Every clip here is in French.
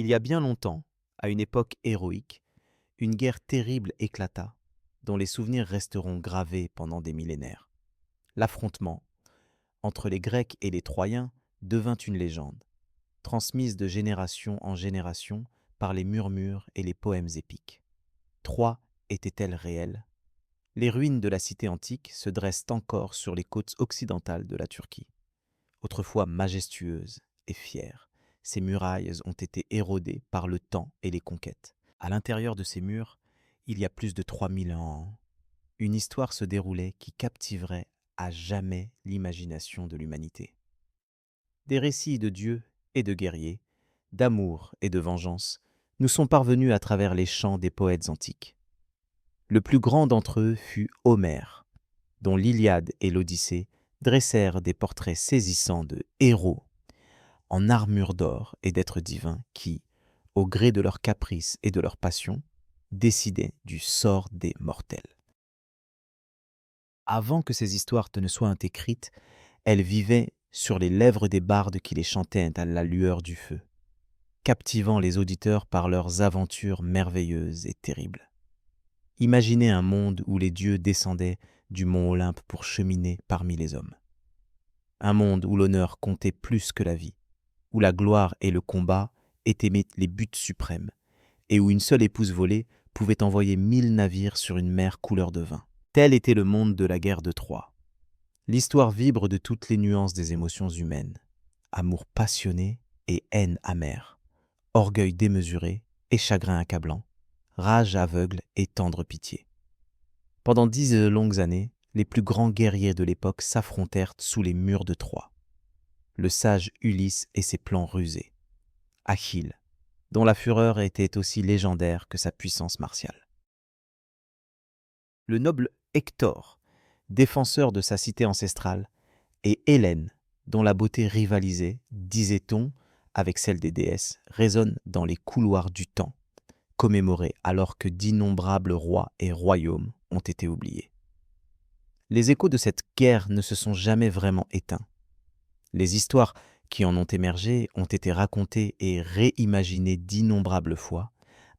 Il y a bien longtemps, à une époque héroïque, une guerre terrible éclata, dont les souvenirs resteront gravés pendant des millénaires. L'affrontement entre les Grecs et les Troyens devint une légende, transmise de génération en génération par les murmures et les poèmes épiques. Troie était-elle réelle? Les ruines de la cité antique se dressent encore sur les côtes occidentales de la Turquie. Autrefois majestueuses et fières, ces murailles ont été érodées par le temps et les conquêtes. À l'intérieur de ces murs, il y a plus de 3000 ans, une histoire se déroulait qui captiverait à jamais l'imagination de l'humanité. Des récits de dieux et de guerriers, d'amour et de vengeance, nous sont parvenus à travers les chants des poètes antiques. Le plus grand d'entre eux fut Homère, dont l'Iliade et l'Odyssée dressèrent des portraits saisissants de héros en armure d'or et d'êtres divins qui, au gré de leurs caprices et de leurs passions, décidaient du sort des mortels. Avant que ces histoires ne soient écrites, elles vivaient sur les lèvres des bardes qui les chantaient à la lueur du feu, captivant les auditeurs par leurs aventures merveilleuses et terribles. Imaginez un monde où les dieux descendaient du mont Olympe pour cheminer parmi les hommes. Un monde où l'honneur comptait plus que la vie, où la gloire et le combat étaient les buts suprêmes, et où une seule épouse volée pouvait envoyer 1000 navires sur une mer couleur de vin. Tel était le monde de la guerre de Troie. L'histoire vibre de toutes les nuances des émotions humaines. Amour passionné et haine amère, orgueil démesuré et chagrin accablant, rage aveugle et tendre pitié. Pendant 10 longues années, les plus grands guerriers de l'époque s'affrontèrent sous les murs de Troie. Le sage Ulysse et ses plans rusés. Achille, dont la fureur était aussi légendaire que sa puissance martiale. Le noble Hector, défenseur de sa cité ancestrale, et Hélène, dont la beauté rivalisée, disait-on, avec celle des déesses, résonne dans les couloirs du temps, commémorée alors que d'innombrables rois et royaumes ont été oubliés. Les échos de cette guerre ne se sont jamais vraiment éteints. Les histoires qui en ont émergé ont été racontées et réimaginées d'innombrables fois,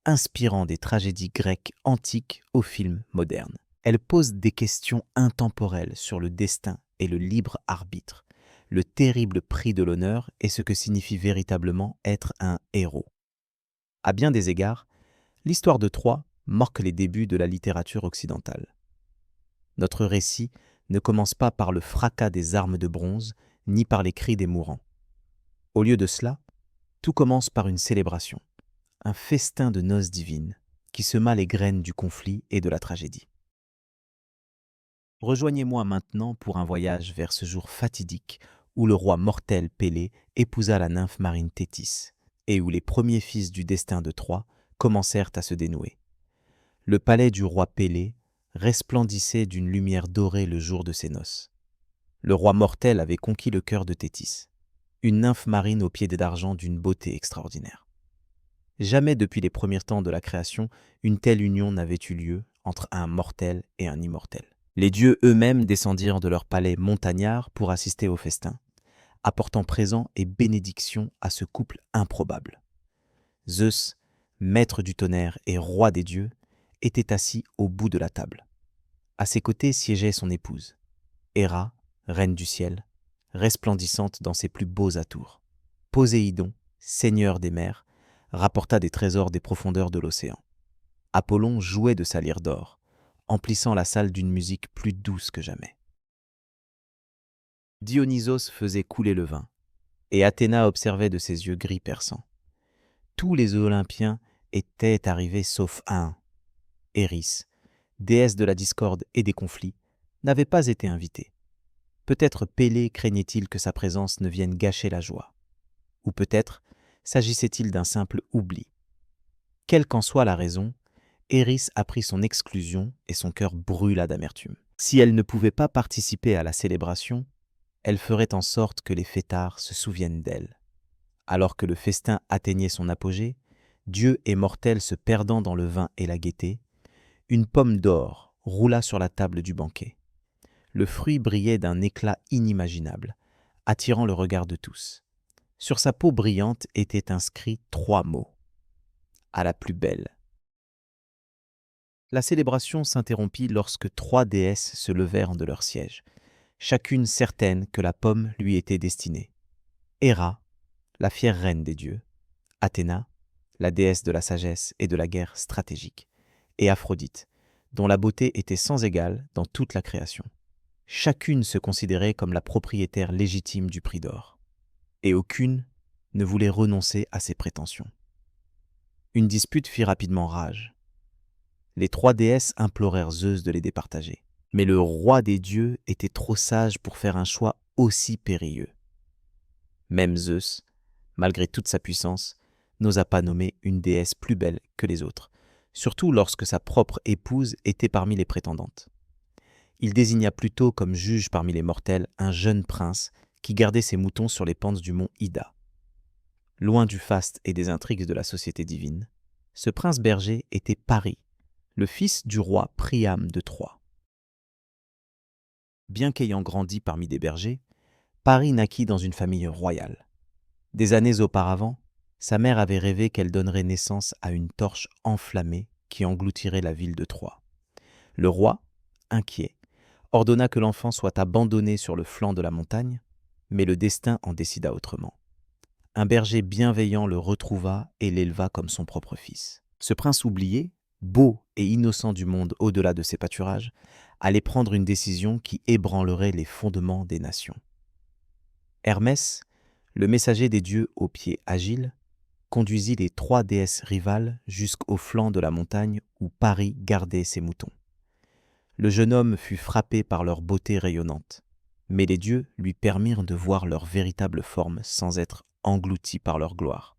inspirant des tragédies grecques antiques aux films modernes. Elles posent des questions intemporelles sur le destin et le libre arbitre, le terrible prix de l'honneur et ce que signifie véritablement être un héros. À bien des égards, l'histoire de Troie marque les débuts de la littérature occidentale. Notre récit ne commence pas par le fracas des armes de bronze, ni par les cris des mourants. Au lieu de cela, tout commence par une célébration, un festin de noces divines qui sema les graines du conflit et de la tragédie. Rejoignez-moi maintenant pour un voyage vers ce jour fatidique où le roi mortel Pélée épousa la nymphe marine Thétis et où les premiers fils du destin de Troie commencèrent à se dénouer. Le palais du roi Pélée resplendissait d'une lumière dorée le jour de ses noces. Le roi mortel avait conquis le cœur de Thétis, une nymphe marine aux pieds d'argent d'une beauté extraordinaire. Jamais depuis les premiers temps de la création, une telle union n'avait eu lieu entre un mortel et un immortel. Les dieux eux-mêmes descendirent de leur palais montagnard pour assister au festin, apportant présents et bénédictions à ce couple improbable. Zeus, maître du tonnerre et roi des dieux, était assis au bout de la table. À ses côtés siégeait son épouse, Héra, reine du ciel, resplendissante dans ses plus beaux atours. Poséidon, seigneur des mers, rapporta des trésors des profondeurs de l'océan. Apollon jouait de sa lyre d'or, emplissant la salle d'une musique plus douce que jamais. Dionysos faisait couler le vin, et Athéna observait de ses yeux gris perçants. Tous les Olympiens étaient arrivés sauf un. Éris, déesse de la discorde et des conflits, n'avait pas été invitée. Peut-être Pélée craignait-il que sa présence ne vienne gâcher la joie. Ou peut-être s'agissait-il d'un simple oubli. Quelle qu'en soit la raison, Éris apprit son exclusion et son cœur brûla d'amertume. Si elle ne pouvait pas participer à la célébration, elle ferait en sorte que les fêtards se souviennent d'elle. Alors que le festin atteignait son apogée, dieux et mortels se perdant dans le vin et la gaieté, une pomme d'or roula sur la table du banquet. Le fruit brillait d'un éclat inimaginable, attirant le regard de tous. Sur sa peau brillante étaient inscrits 3 mots. À la plus belle. La célébration s'interrompit lorsque 3 déesses se levèrent de leur siège, chacune certaine que la pomme lui était destinée. Héra, la fière reine des dieux, Athéna, la déesse de la sagesse et de la guerre stratégique, et Aphrodite, dont la beauté était sans égale dans toute la création. Chacune se considérait comme la propriétaire légitime du prix d'or, et aucune ne voulait renoncer à ses prétentions. Une dispute fit rapidement rage. Les 3 déesses implorèrent Zeus de les départager, mais le roi des dieux était trop sage pour faire un choix aussi périlleux. Même Zeus, malgré toute sa puissance, n'osa pas nommer une déesse plus belle que les autres, surtout lorsque sa propre épouse était parmi les prétendantes. Il désigna plutôt comme juge parmi les mortels un jeune prince qui gardait ses moutons sur les pentes du mont Ida. Loin du faste et des intrigues de la société divine, ce prince berger était Paris, le fils du roi Priam de Troie. Bien qu'ayant grandi parmi des bergers, Paris naquit dans une famille royale. Des années auparavant, sa mère avait rêvé qu'elle donnerait naissance à une torche enflammée qui engloutirait la ville de Troie. Le roi, inquiet, ordonna que l'enfant soit abandonné sur le flanc de la montagne, mais le destin en décida autrement. Un berger bienveillant le retrouva et l'éleva comme son propre fils. Ce prince oublié, beau et innocent du monde au-delà de ses pâturages, allait prendre une décision qui ébranlerait les fondements des nations. Hermès, le messager des dieux aux pieds agiles, conduisit les 3 déesses rivales jusqu'au flanc de la montagne où Paris gardait ses moutons. Le jeune homme fut frappé par leur beauté rayonnante, mais les dieux lui permirent de voir leur véritable forme sans être engloutis par leur gloire.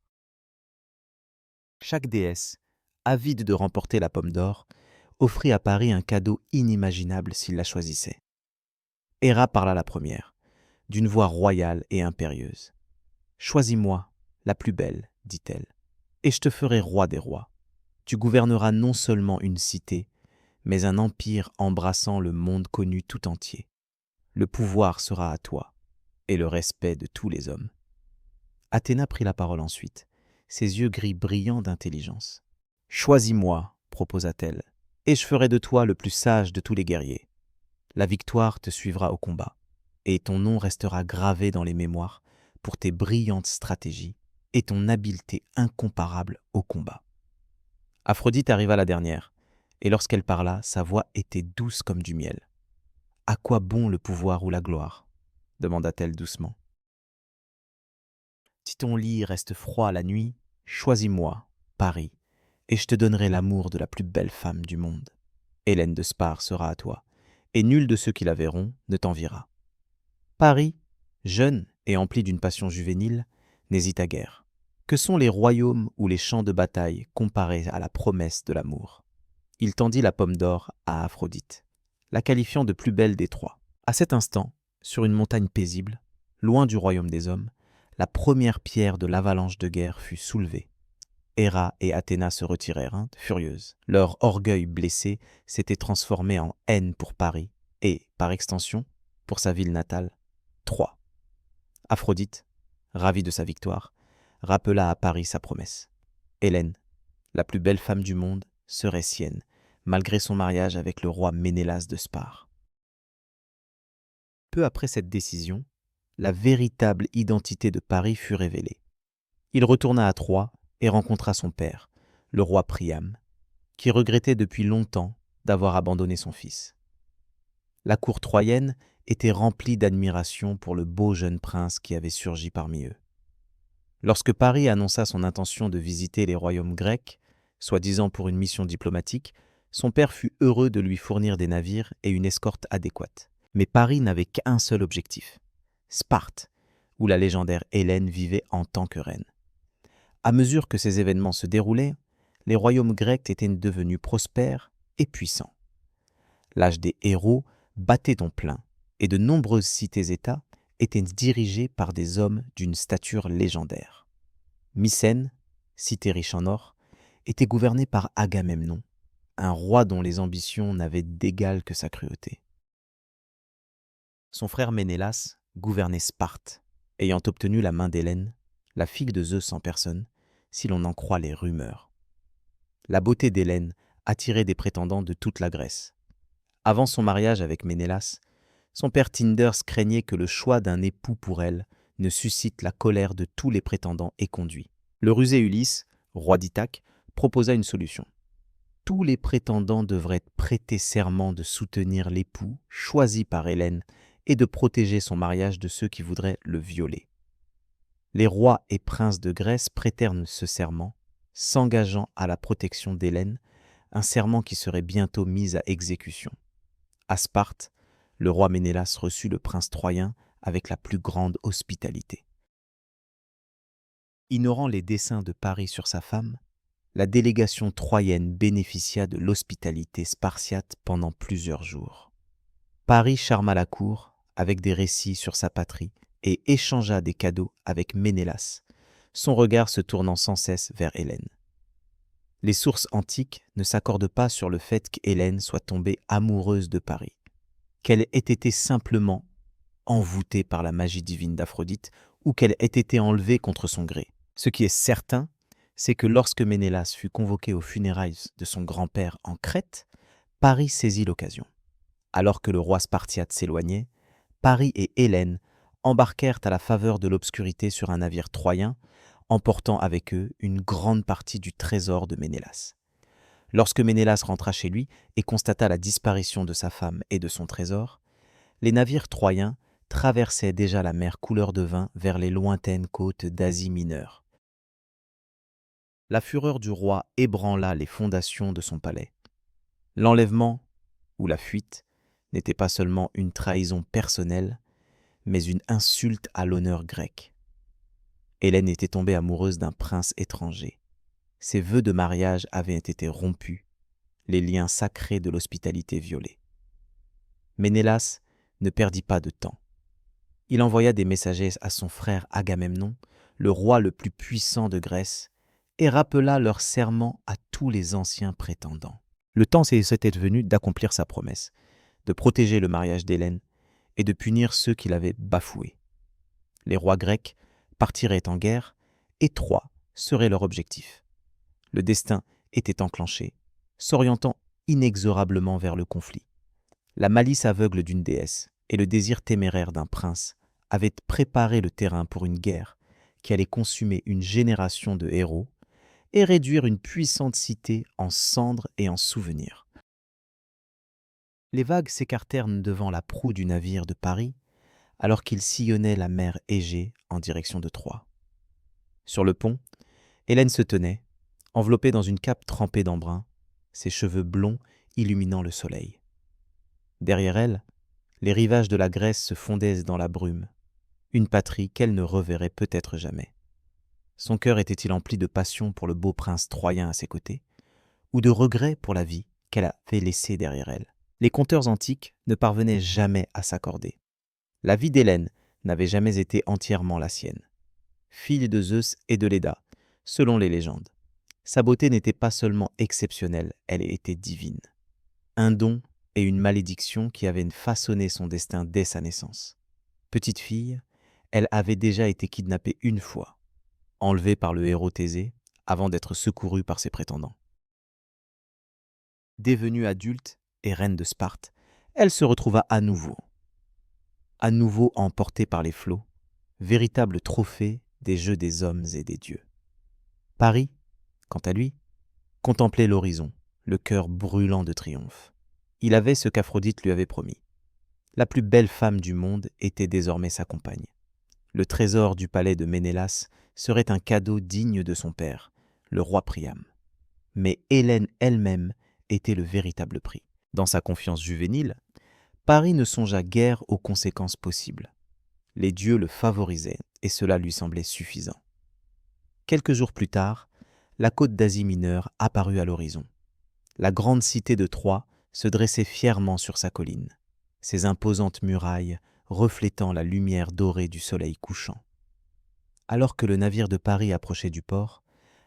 Chaque déesse, avide de remporter la pomme d'or, offrit à Paris un cadeau inimaginable s'il la choisissait. Héra parla la première, d'une voix royale et impérieuse. « Choisis-moi, la plus belle, dit-elle, et je te ferai roi des rois. Tu gouverneras non seulement une cité, mais un empire embrassant le monde connu tout entier. Le pouvoir sera à toi, et le respect de tous les hommes. » Athéna prit la parole ensuite, ses yeux gris brillants d'intelligence. « Choisis-moi, proposa-t-elle, et je ferai de toi le plus sage de tous les guerriers. La victoire te suivra au combat, et ton nom restera gravé dans les mémoires pour tes brillantes stratégies et ton habileté incomparable au combat. » Aphrodite arriva la dernière, et lorsqu'elle parla, sa voix était douce comme du miel. « À quoi bon le pouvoir ou la gloire ?» demanda-t-elle doucement. « Si ton lit reste froid la nuit, choisis-moi, Paris, et je te donnerai l'amour de la plus belle femme du monde. Hélène de Spare sera à toi, et nul de ceux qui la verront ne t'enviera. » Paris, jeune et empli d'une passion juvénile, n'hésita guère. Que sont les royaumes ou les champs de bataille comparés à la promesse de l'amour? Il tendit la pomme d'or à Aphrodite, la qualifiant de plus belle des 3. À cet instant, sur une montagne paisible, loin du royaume des hommes, la première pierre de l'avalanche de guerre fut soulevée. Héra et Athéna se retirèrent, furieuses. Leur orgueil blessé s'était transformé en haine pour Paris et, par extension, pour sa ville natale, Troie. Aphrodite, ravie de sa victoire, rappela à Paris sa promesse. Hélène, la plus belle femme du monde, serait sienne, malgré son mariage avec le roi Ménélas de Spare. Peu après cette décision, la véritable identité de Paris fut révélée. Il retourna à Troie et rencontra son père, le roi Priam, qui regrettait depuis longtemps d'avoir abandonné son fils. La cour troyenne était remplie d'admiration pour le beau jeune prince qui avait surgi parmi eux. Lorsque Paris annonça son intention de visiter les royaumes grecs, soi-disant pour une mission diplomatique, son père fut heureux de lui fournir des navires et une escorte adéquate. Mais Paris n'avait qu'un seul objectif, Sparte, où la légendaire Hélène vivait en tant que reine. À mesure que ces événements se déroulaient, les royaumes grecs étaient devenus prospères et puissants. L'âge des héros battait en plein, et de nombreuses cités-États étaient dirigées par des hommes d'une stature légendaire. Mycène, cité riche en or, était gouvernée par Agamemnon, un roi dont les ambitions n'avaient d'égal que sa cruauté. Son frère Ménélas gouvernait Sparte, ayant obtenu la main d'Hélène, la fille de Zeus en personne, si l'on en croit les rumeurs. La beauté d'Hélène attirait des prétendants de toute la Grèce. Avant son mariage avec Ménélas, son père Tinders craignait que le choix d'un époux pour elle ne suscite la colère de tous les prétendants éconduits. Le rusé Ulysse, roi d'Ithaque, proposa une solution. Tous les prétendants devraient prêter serment de soutenir l'époux choisi par Hélène et de protéger son mariage de ceux qui voudraient le violer. Les rois et princes de Grèce prêtèrent ce serment, s'engageant à la protection d'Hélène, un serment qui serait bientôt mis à exécution. À Sparte, le roi Ménélas reçut le prince troyen avec la plus grande hospitalité. Ignorant les desseins de Paris sur sa femme, la délégation troyenne bénéficia de l'hospitalité spartiate pendant plusieurs jours. Paris charma la cour avec des récits sur sa patrie et échangea des cadeaux avec Ménélas, son regard se tournant sans cesse vers Hélène. Les sources antiques ne s'accordent pas sur le fait qu'Hélène soit tombée amoureuse de Paris, qu'elle ait été simplement envoûtée par la magie divine d'Aphrodite ou qu'elle ait été enlevée contre son gré. Ce qui est certain, c'est que lorsque Ménélas fut convoqué aux funérailles de son grand-père en Crète, Paris saisit l'occasion. Alors que le roi spartiate s'éloignait, Paris et Hélène embarquèrent à la faveur de l'obscurité sur un navire troyen, emportant avec eux une grande partie du trésor de Ménélas. Lorsque Ménélas rentra chez lui et constata la disparition de sa femme et de son trésor, les navires troyens traversaient déjà la mer couleur de vin vers les lointaines côtes d'Asie mineure. La fureur du roi ébranla les fondations de son palais. L'enlèvement, ou la fuite, n'était pas seulement une trahison personnelle, mais une insulte à l'honneur grec. Hélène était tombée amoureuse d'un prince étranger. Ses vœux de mariage avaient été rompus, les liens sacrés de l'hospitalité violés. Ménélas ne perdit pas de temps. Il envoya des messagers à son frère Agamemnon, le roi le plus puissant de Grèce, et rappela leur serment à tous les anciens prétendants. Le temps s'était venu d'accomplir sa promesse, de protéger le mariage d'Hélène et de punir ceux qui l'avaient bafoué. Les rois grecs partiraient en guerre et Troie serait leur objectif. Le destin était enclenché, s'orientant inexorablement vers le conflit. La malice aveugle d'une déesse et le désir téméraire d'un prince avaient préparé le terrain pour une guerre qui allait consumer une génération de héros et réduire une puissante cité en cendres et en souvenirs. Les vagues s'écartèrent devant la proue du navire de Paris alors qu'il sillonnait la mer Égée en direction de Troie. Sur le pont, Hélène se tenait, enveloppée dans une cape trempée d'embrun, ses cheveux blonds illuminant le soleil. Derrière elle, les rivages de la Grèce se fondaient dans la brume, une patrie qu'elle ne reverrait peut-être jamais. Son cœur était-il empli de passion pour le beau prince troyen à ses côtés, ou de regret pour la vie qu'elle avait laissée derrière elle? Les conteurs antiques ne parvenaient jamais à s'accorder. La vie d'Hélène n'avait jamais été entièrement la sienne. Fille de Zeus et de Léda, selon les légendes. Sa beauté n'était pas seulement exceptionnelle, elle était divine. Un don et une malédiction qui avaient façonné son destin dès sa naissance. Petite fille, elle avait déjà été kidnappée une fois, enlevée par le héros Thésée, avant d'être secourue par ses prétendants. Devenue adulte et reine de Sparte, elle se retrouva à nouveau emportée par les flots, véritable trophée des jeux des hommes et des dieux. Paris, quant à lui, contemplait l'horizon, le cœur brûlant de triomphe. Il avait ce qu'Aphrodite lui avait promis. La plus belle femme du monde était désormais sa compagne. Le trésor du palais de Ménélas serait un cadeau digne de son père, le roi Priam. Mais Hélène elle-même était le véritable prix. Dans sa confiance juvénile, Paris ne songea guère aux conséquences possibles. Les dieux le favorisaient et cela lui semblait suffisant. Quelques jours plus tard, la côte d'Asie mineure apparut à l'horizon. La grande cité de Troie se dressait fièrement sur sa colline, ses imposantes murailles reflétant la lumière dorée du soleil couchant. Alors que le navire de Paris approchait du port,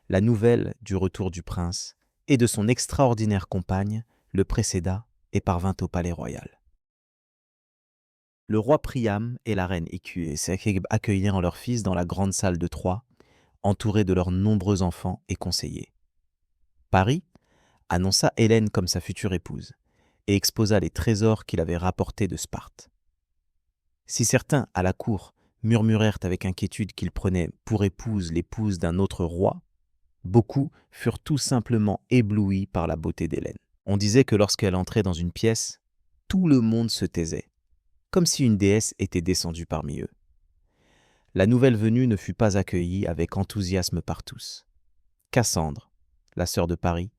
la nouvelle du retour du prince et de son extraordinaire compagne le précéda et parvint au palais royal. Le roi Priam et la reine Écuée accueillirent leur fils dans la grande salle de Troie, entourés de leurs nombreux enfants et conseillers. Paris annonça Hélène comme sa future épouse et exposa les trésors qu'il avait rapportés de Sparte. Si certains, à la cour, murmurèrent avec inquiétude qu'il prenait pour épouse l'épouse d'un autre roi, beaucoup furent tout simplement éblouis par la beauté d'Hélène. On disait que lorsqu'elle entrait dans une pièce, tout le monde se taisait, comme si une déesse était descendue parmi eux. La nouvelle venue ne fut pas accueillie avec enthousiasme par tous. Cassandre, la sœur de Paris,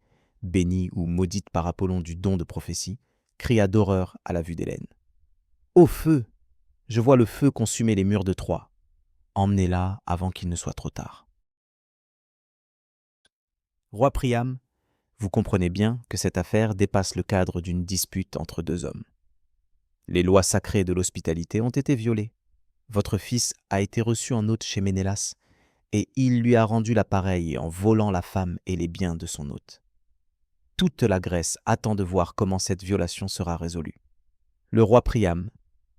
bénie ou maudite par Apollon du don de prophétie, cria d'horreur à la vue d'Hélène. « Au feu! Je vois le feu consumer les murs de Troie. Emmenez-la avant qu'il ne soit trop tard. » Roi Priam, vous comprenez bien que cette affaire dépasse le cadre d'une dispute entre deux hommes. Les lois sacrées de l'hospitalité ont été violées. Votre fils a été reçu en hôte chez Ménélas, et il lui a rendu l'appareil en volant la femme et les biens de son hôte. Toute la Grèce attend de voir comment cette violation sera résolue. Le roi Priam,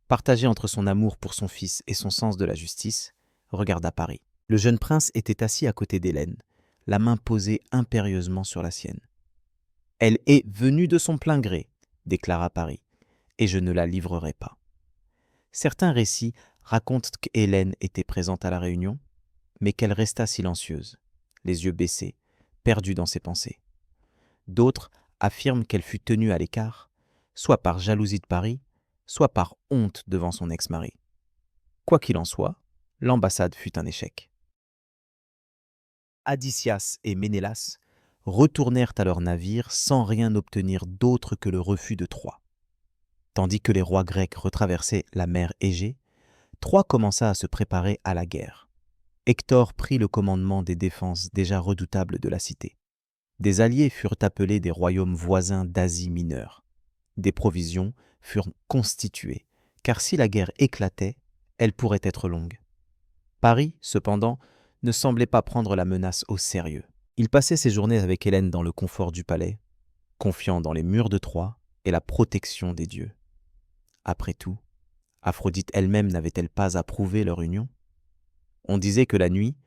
partagé entre son amour pour son fils et son sens de la justice, regarda Paris. Le jeune prince était assis à côté d'Hélène, la main posée impérieusement sur la sienne. « Elle est venue de son plein gré, » déclara Paris, « et je ne la livrerai pas. » Certains récits racontent qu'Hélène était présente à la réunion, mais qu'elle resta silencieuse, les yeux baissés, perdue dans ses pensées. D'autres affirment qu'elle fut tenue à l'écart, soit par jalousie de Paris, soit par honte devant son ex-mari. Quoi qu'il en soit, l'ambassade fut un échec. Odysseus et Ménélas retournèrent à leur navire sans rien obtenir d'autre que le refus de Troie. Tandis que les rois grecs retraversaient la mer Égée, Troie commença à se préparer à la guerre. Hector prit le commandement des défenses déjà redoutables de la cité. Des alliés furent appelés des royaumes voisins d'Asie mineure. Des provisions furent constituées, car si la guerre éclatait, elle pourrait être longue. Paris, cependant, ne semblait pas prendre la menace au sérieux. Il passait ses journées avec Hélène dans le confort du palais, confiant dans les murs de Troie et la protection des dieux. Après tout, Aphrodite elle-même n'avait-elle pas approuvé leur union? On disait que la nuit,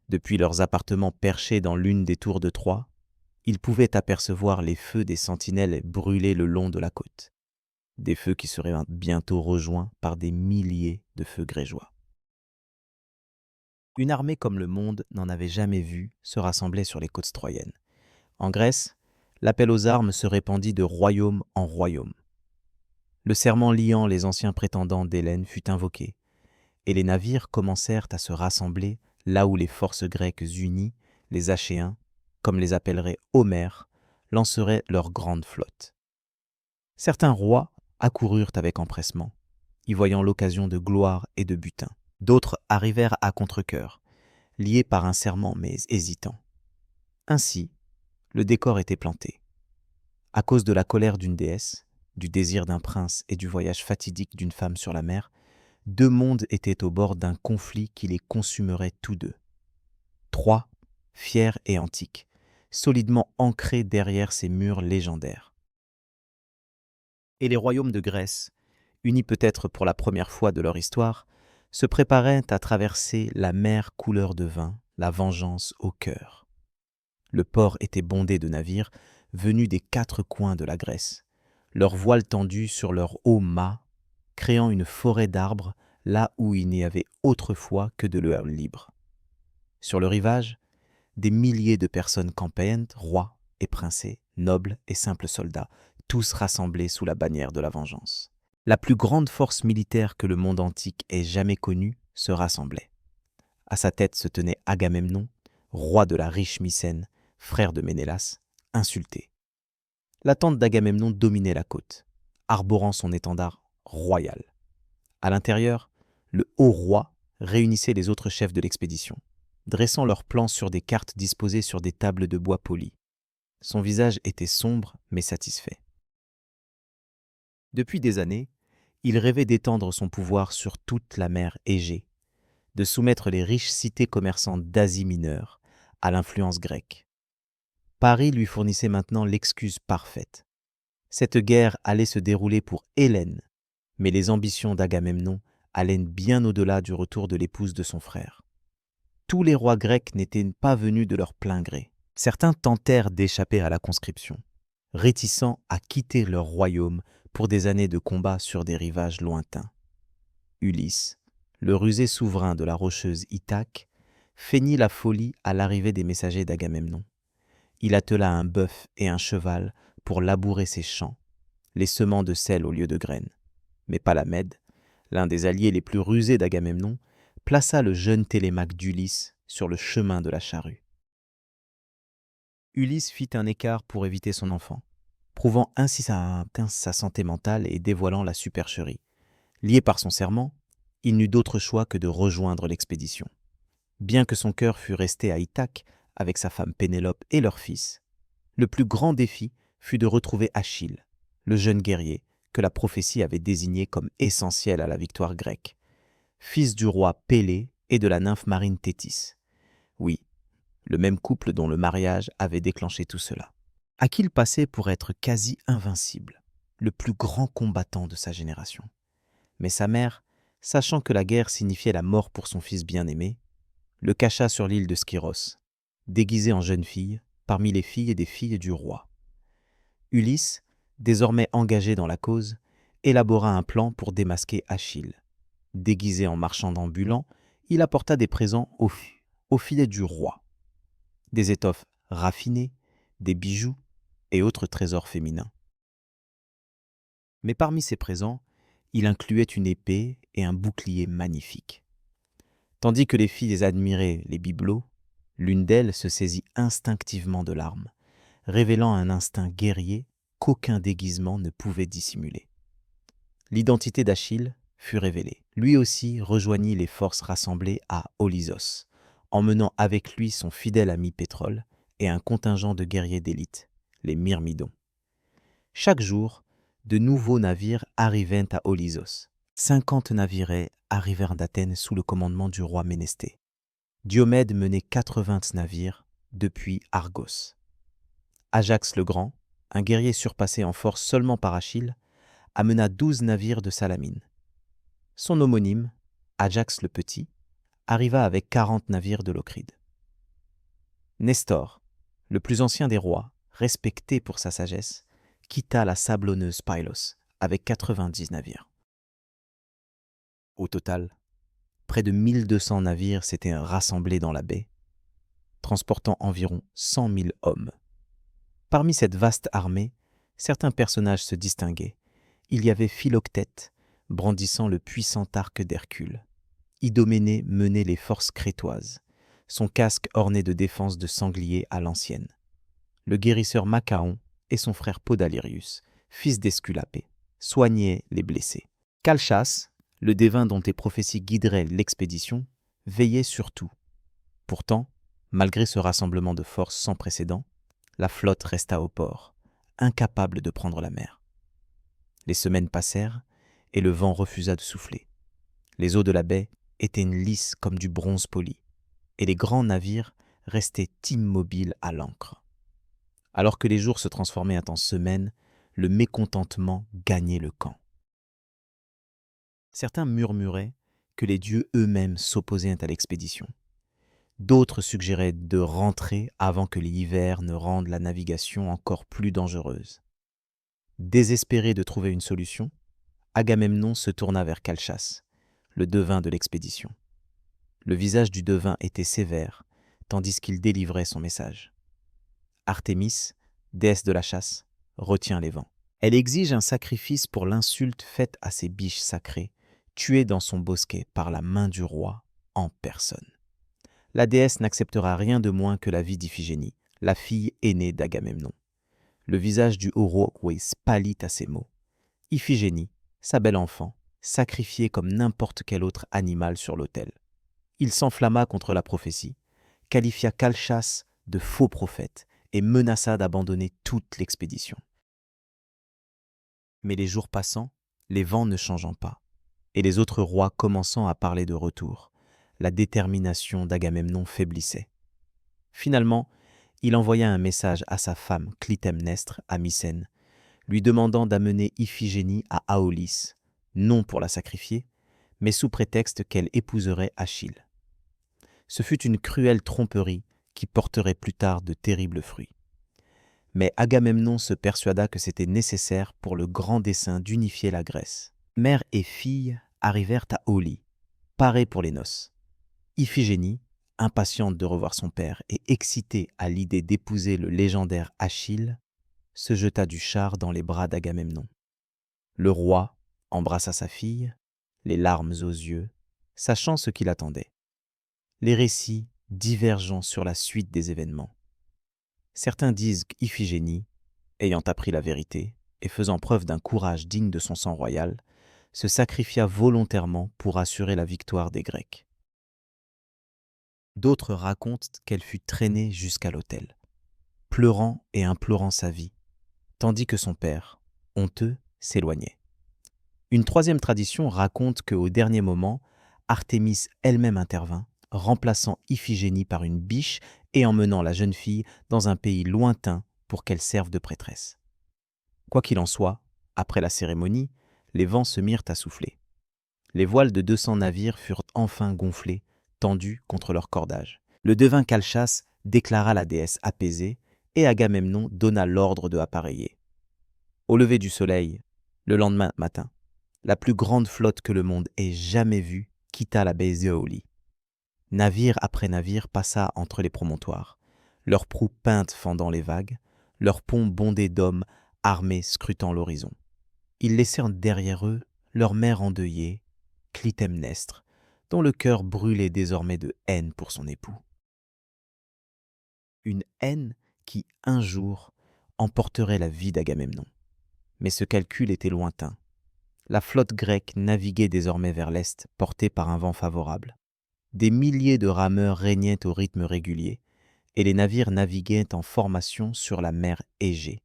depuis leurs appartements perchés dans l'une des tours de Troie, ils pouvaient apercevoir les feux des sentinelles brûler le long de la côte. Des feux qui seraient bientôt rejoints par des milliers de feux grégeois. Une armée comme le monde n'en avait jamais vu se rassembler sur les côtes troyennes. En Grèce, l'appel aux armes se répandit de royaume en royaume. Le serment liant les anciens prétendants d'Hélène fut invoqué, et les navires commencèrent à se rassembler là où les forces grecques unies, les Achéens, comme les appellerait Homère, lanceraient leur grande flotte. Certains rois accoururent avec empressement, y voyant l'occasion de gloire et de butin. D'autres arrivèrent à contre-cœur, liés par un serment mais hésitants. Ainsi, le décor était planté. À cause de la colère d'une déesse, du désir d'un prince et du voyage fatidique d'une femme sur la mer, deux mondes étaient au bord d'un conflit qui les consumerait tous deux. Troie, fière et antique, solidement ancrée derrière ses murs légendaires. Et les royaumes de Grèce, unis peut-être pour la première fois de leur histoire, se préparaient à traverser la mer couleur de vin, la vengeance au cœur. Le port était bondé de navires venus des quatre coins de la Grèce, leurs voiles tendues sur leurs hauts mâts, créant une forêt d'arbres là où il n'y avait autrefois que de l'herbe libre. Sur le rivage, des milliers de personnes campaient, rois et princés, nobles et simples soldats, tous rassemblés sous la bannière de la vengeance. La plus grande force militaire que le monde antique ait jamais connue se rassemblait. À sa tête se tenait Agamemnon, roi de la riche Mycène, frère de Ménélas, insulté. La tente d'Agamemnon dominait la côte, arborant son étendard royal. À l'intérieur, le haut roi réunissait les autres chefs de l'expédition, dressant leurs plans sur des cartes disposées sur des tables de bois poli. Son visage était sombre mais satisfait. Depuis des années, il rêvait d'étendre son pouvoir sur toute la mer Égée, de soumettre les riches cités commerçantes d'Asie mineure à l'influence grecque. Paris lui fournissait maintenant l'excuse parfaite. Cette guerre allait se dérouler pour Hélène, mais les ambitions d'Agamemnon allaient bien au-delà du retour de l'épouse de son frère. Tous les rois grecs n'étaient pas venus de leur plein gré. Certains tentèrent d'échapper à la conscription, réticents à quitter leur royaume pour des années de combats sur des rivages lointains. Ulysse, le rusé souverain de la rocheuse Ithaque, feignit la folie à l'arrivée des messagers d'Agamemnon. Il attela un bœuf et un cheval pour labourer ses champs, les semant de sel au lieu de graines. Mais Palamède, l'un des alliés les plus rusés d'Agamemnon, plaça le jeune Télémaque d'Ulysse sur le chemin de la charrue. Ulysse fit un écart pour éviter son enfant, prouvant ainsi sa santé mentale et dévoilant la supercherie. Lié par son serment, il n'eut d'autre choix que de rejoindre l'expédition. Bien que son cœur fût resté à Ithaque avec sa femme Pénélope et leur fils, le plus grand défi fut de retrouver Achille, le jeune guerrier que la prophétie avait désigné comme essentiel à la victoire grecque, fils du roi Pélée et de la nymphe marine Thétis. Oui, le même couple dont le mariage avait déclenché tout cela. Achille passait pour être quasi invincible, le plus grand combattant de sa génération. Mais sa mère, sachant que la guerre signifiait la mort pour son fils bien-aimé, le cacha sur l'île de Skyros, déguisé en jeune fille, parmi les filles et des filles du roi. Ulysse, désormais engagé dans la cause, élabora un plan pour démasquer Achille. Déguisé en marchand ambulant, il apporta des présents aux filles du roi. Des étoffes raffinées, des bijoux et autres trésors féminins. Mais parmi ces présents, il incluait une épée et un bouclier magnifiques. Tandis que les filles admiraient les bibelots, l'une d'elles se saisit instinctivement de l'arme, révélant un instinct guerrier qu'aucun déguisement ne pouvait dissimuler. L'identité d'Achille fut révélée. Lui aussi rejoignit les forces rassemblées à Olysos, emmenant avec lui son fidèle ami Pétrole et un contingent de guerriers d'élite, les Myrmidons. Chaque jour, de nouveaux navires arrivaient à Olysos. 50 navires arrivèrent d'Athènes sous le commandement du roi Ménesthée. Diomède menait 80 navires depuis Argos. Ajax le Grand, un guerrier surpassé en force seulement par Achille, amena 12 navires de Salamine. Son homonyme, Ajax le Petit, arriva avec 40 navires de Locride. Nestor, le plus ancien des rois, respecté pour sa sagesse, quitta la sablonneuse Pylos avec 90 navires. Au total, près de 1200 navires s'étaient rassemblés dans la baie, transportant environ 100 000 hommes. Parmi cette vaste armée, certains personnages se distinguaient. Il y avait Philoctète, brandissant le puissant arc d'Hercule. Idoménée menait les forces crétoises, son casque orné de défenses de sangliers à l'ancienne. Le guérisseur Machaon et son frère Podalirius, fils d'Esculapé, soignaient les blessés. Calchas, le dévin dont les prophéties guideraient l'expédition, veillait sur tout. Pourtant, malgré ce rassemblement de forces sans précédent, la flotte resta au port, incapable de prendre la mer. Les semaines passèrent et le vent refusa de souffler. Les eaux de la baie étaient lisses comme du bronze poli, et les grands navires restaient immobiles à l'ancre. Alors que les jours se transformaient en semaines, le mécontentement gagnait le camp. Certains murmuraient que les dieux eux-mêmes s'opposaient à l'expédition. D'autres suggéraient de rentrer avant que l'hiver ne rende la navigation encore plus dangereuse. Désespéré de trouver une solution, Agamemnon se tourna vers Calchas, le devin de l'expédition. Le visage du devin était sévère, tandis qu'il délivrait son message. Artémis, déesse de la chasse, retient les vents. Elle exige un sacrifice pour l'insulte faite à ses biches sacrées, tuées dans son bosquet par la main du roi en personne. La déesse n'acceptera rien de moins que la vie d'Iphigénie, la fille aînée d'Agamemnon. Le visage du héros pâlit à ces mots. Iphigénie, sa belle enfant, sacrifiée comme n'importe quel autre animal sur l'autel. Il s'enflamma contre la prophétie, qualifia Calchas de faux prophète et menaça d'abandonner toute l'expédition. Mais les jours passant, les vents ne changeant pas, et les autres rois commençant à parler de retour, la détermination d'Agamemnon faiblissait. Finalement, il envoya un message à sa femme Clytemnestre à Mycène, lui demandant d'amener Iphigénie à Aolis, non pour la sacrifier, mais sous prétexte qu'elle épouserait Achille. Ce fut une cruelle tromperie qui porterait plus tard de terribles fruits. Mais Agamemnon se persuada que c'était nécessaire pour le grand dessein d'unifier la Grèce. Mère et fille arrivèrent à Aulis, parées pour les noces. Iphigénie, impatiente de revoir son père et excitée à l'idée d'épouser le légendaire Achille, se jeta du char dans les bras d'Agamemnon. Le roi embrassa sa fille, les larmes aux yeux, sachant ce qui l'attendait. Les récits divergent sur la suite des événements. Certains disent qu'Iphigénie, ayant appris la vérité et faisant preuve d'un courage digne de son sang royal, se sacrifia volontairement pour assurer la victoire des Grecs. D'autres racontent qu'elle fut traînée jusqu'à l'autel, pleurant et implorant sa vie, tandis que son père, honteux, s'éloignait. Une troisième tradition raconte qu'au dernier moment, Artémis elle-même intervint, remplaçant Iphigénie par une biche et emmenant la jeune fille dans un pays lointain pour qu'elle serve de prêtresse. Quoi qu'il en soit, après la cérémonie, les vents se mirent à souffler. Les voiles de 200 navires furent enfin gonflés, tendus contre leur cordage. Le devin Calchas déclara la déesse apaisée et Agamemnon donna l'ordre de appareiller. Au lever du soleil, le lendemain matin, la plus grande flotte que le monde ait jamais vue quitta la baie d'Éolie. Navire après navire passa entre les promontoires, leurs proues peintes fendant les vagues, leurs ponts bondés d'hommes armés scrutant l'horizon. Ils laissèrent derrière eux leur mère endeuillée, Clytemnestre, dont le cœur brûlait désormais de haine pour son époux. Une haine qui, un jour, emporterait la vie d'Agamemnon. Mais ce calcul était lointain. La flotte grecque naviguait désormais vers l'est, portée par un vent favorable. Des milliers de rameurs régnaient au rythme régulier, et les navires naviguaient en formation sur la mer Égée.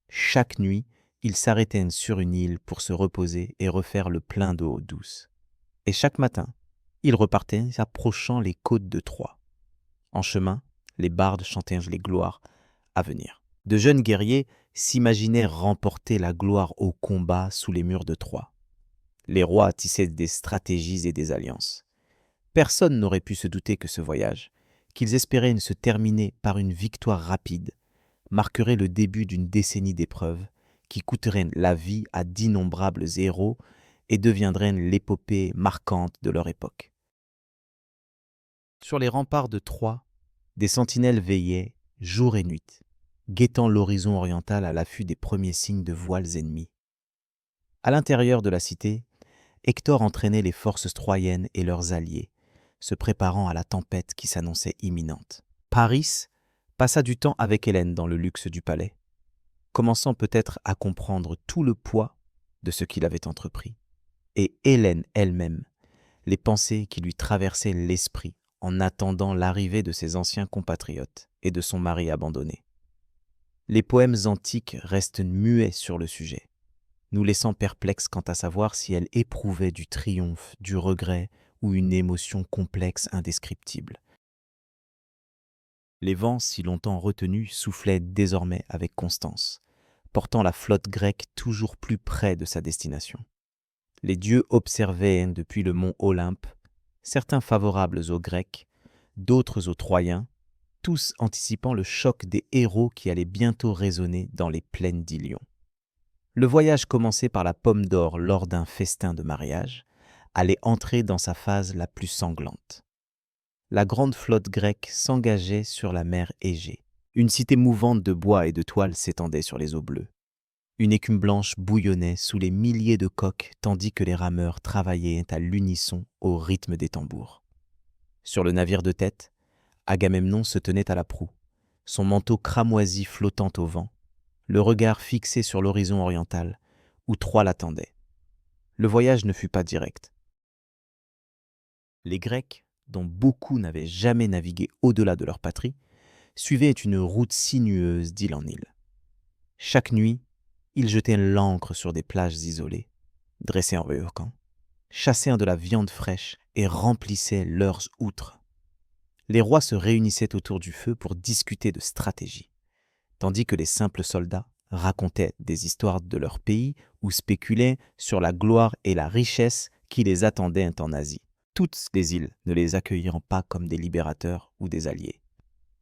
Chaque nuit, ils s'arrêtaient sur une île pour se reposer et refaire le plein d'eau douce. Et chaque matin, ils repartaient approchant les côtes de Troie. En chemin, les bardes chantaient les gloires à venir. De jeunes guerriers s'imaginaient remporter la gloire au combat sous les murs de Troie. Les rois tissaient des stratégies et des alliances. Personne n'aurait pu se douter que ce voyage, qu'ils espéraient se terminer par une victoire rapide, marquerait le début d'une décennie d'épreuves qui coûterait la vie à d'innombrables héros et deviendrait l'épopée marquante de leur époque. Sur les remparts de Troie, des sentinelles veillaient jour et nuit, guettant l'horizon oriental à l'affût des premiers signes de voiles ennemies. À l'intérieur de la cité, Hector entraînait les forces troyennes et leurs alliés, se préparant à la tempête qui s'annonçait imminente. Paris passa du temps avec Hélène dans le luxe du palais, commençant peut-être à comprendre tout le poids de ce qu'il avait entrepris. Et Hélène elle-même, les pensées qui lui traversaient l'esprit en attendant l'arrivée de ses anciens compatriotes et de son mari abandonné. Les poèmes antiques restent muets sur le sujet, nous laissant perplexes quant à savoir si elle éprouvait du triomphe, du regret ou une émotion complexe indescriptible. Les vents si longtemps retenus soufflaient désormais avec constance, portant la flotte grecque toujours plus près de sa destination. Les dieux observaient depuis le mont Olympe, certains favorables aux Grecs, d'autres aux Troyens, tous anticipant le choc des héros qui allait bientôt résonner dans les plaines d'Ilion. Le voyage commencé par la pomme d'or lors d'un festin de mariage allait entrer dans sa phase la plus sanglante. La grande flotte grecque s'engageait sur la mer Égée. Une cité mouvante de bois et de toile s'étendait sur les eaux bleues. Une écume blanche bouillonnait sous les milliers de coques tandis que les rameurs travaillaient à l'unisson au rythme des tambours. Sur le navire de tête, Agamemnon se tenait à la proue, son manteau cramoisi flottant au vent, le regard fixé sur l'horizon oriental, où Troie l'attendait. Le voyage ne fut pas direct. Les Grecs, dont beaucoup n'avaient jamais navigué au-delà de leur patrie, suivaient une route sinueuse d'île en île. Chaque nuit, ils jetaient l'ancre sur des plages isolées, dressaient un volcan, chassaient de la viande fraîche et remplissaient leurs outres. Les rois se réunissaient autour du feu pour discuter de stratégie, tandis que les simples soldats racontaient des histoires de leur pays ou spéculaient sur la gloire et la richesse qui les attendaient en Asie. toutes les îles ne les accueillirent pas comme des libérateurs ou des alliés.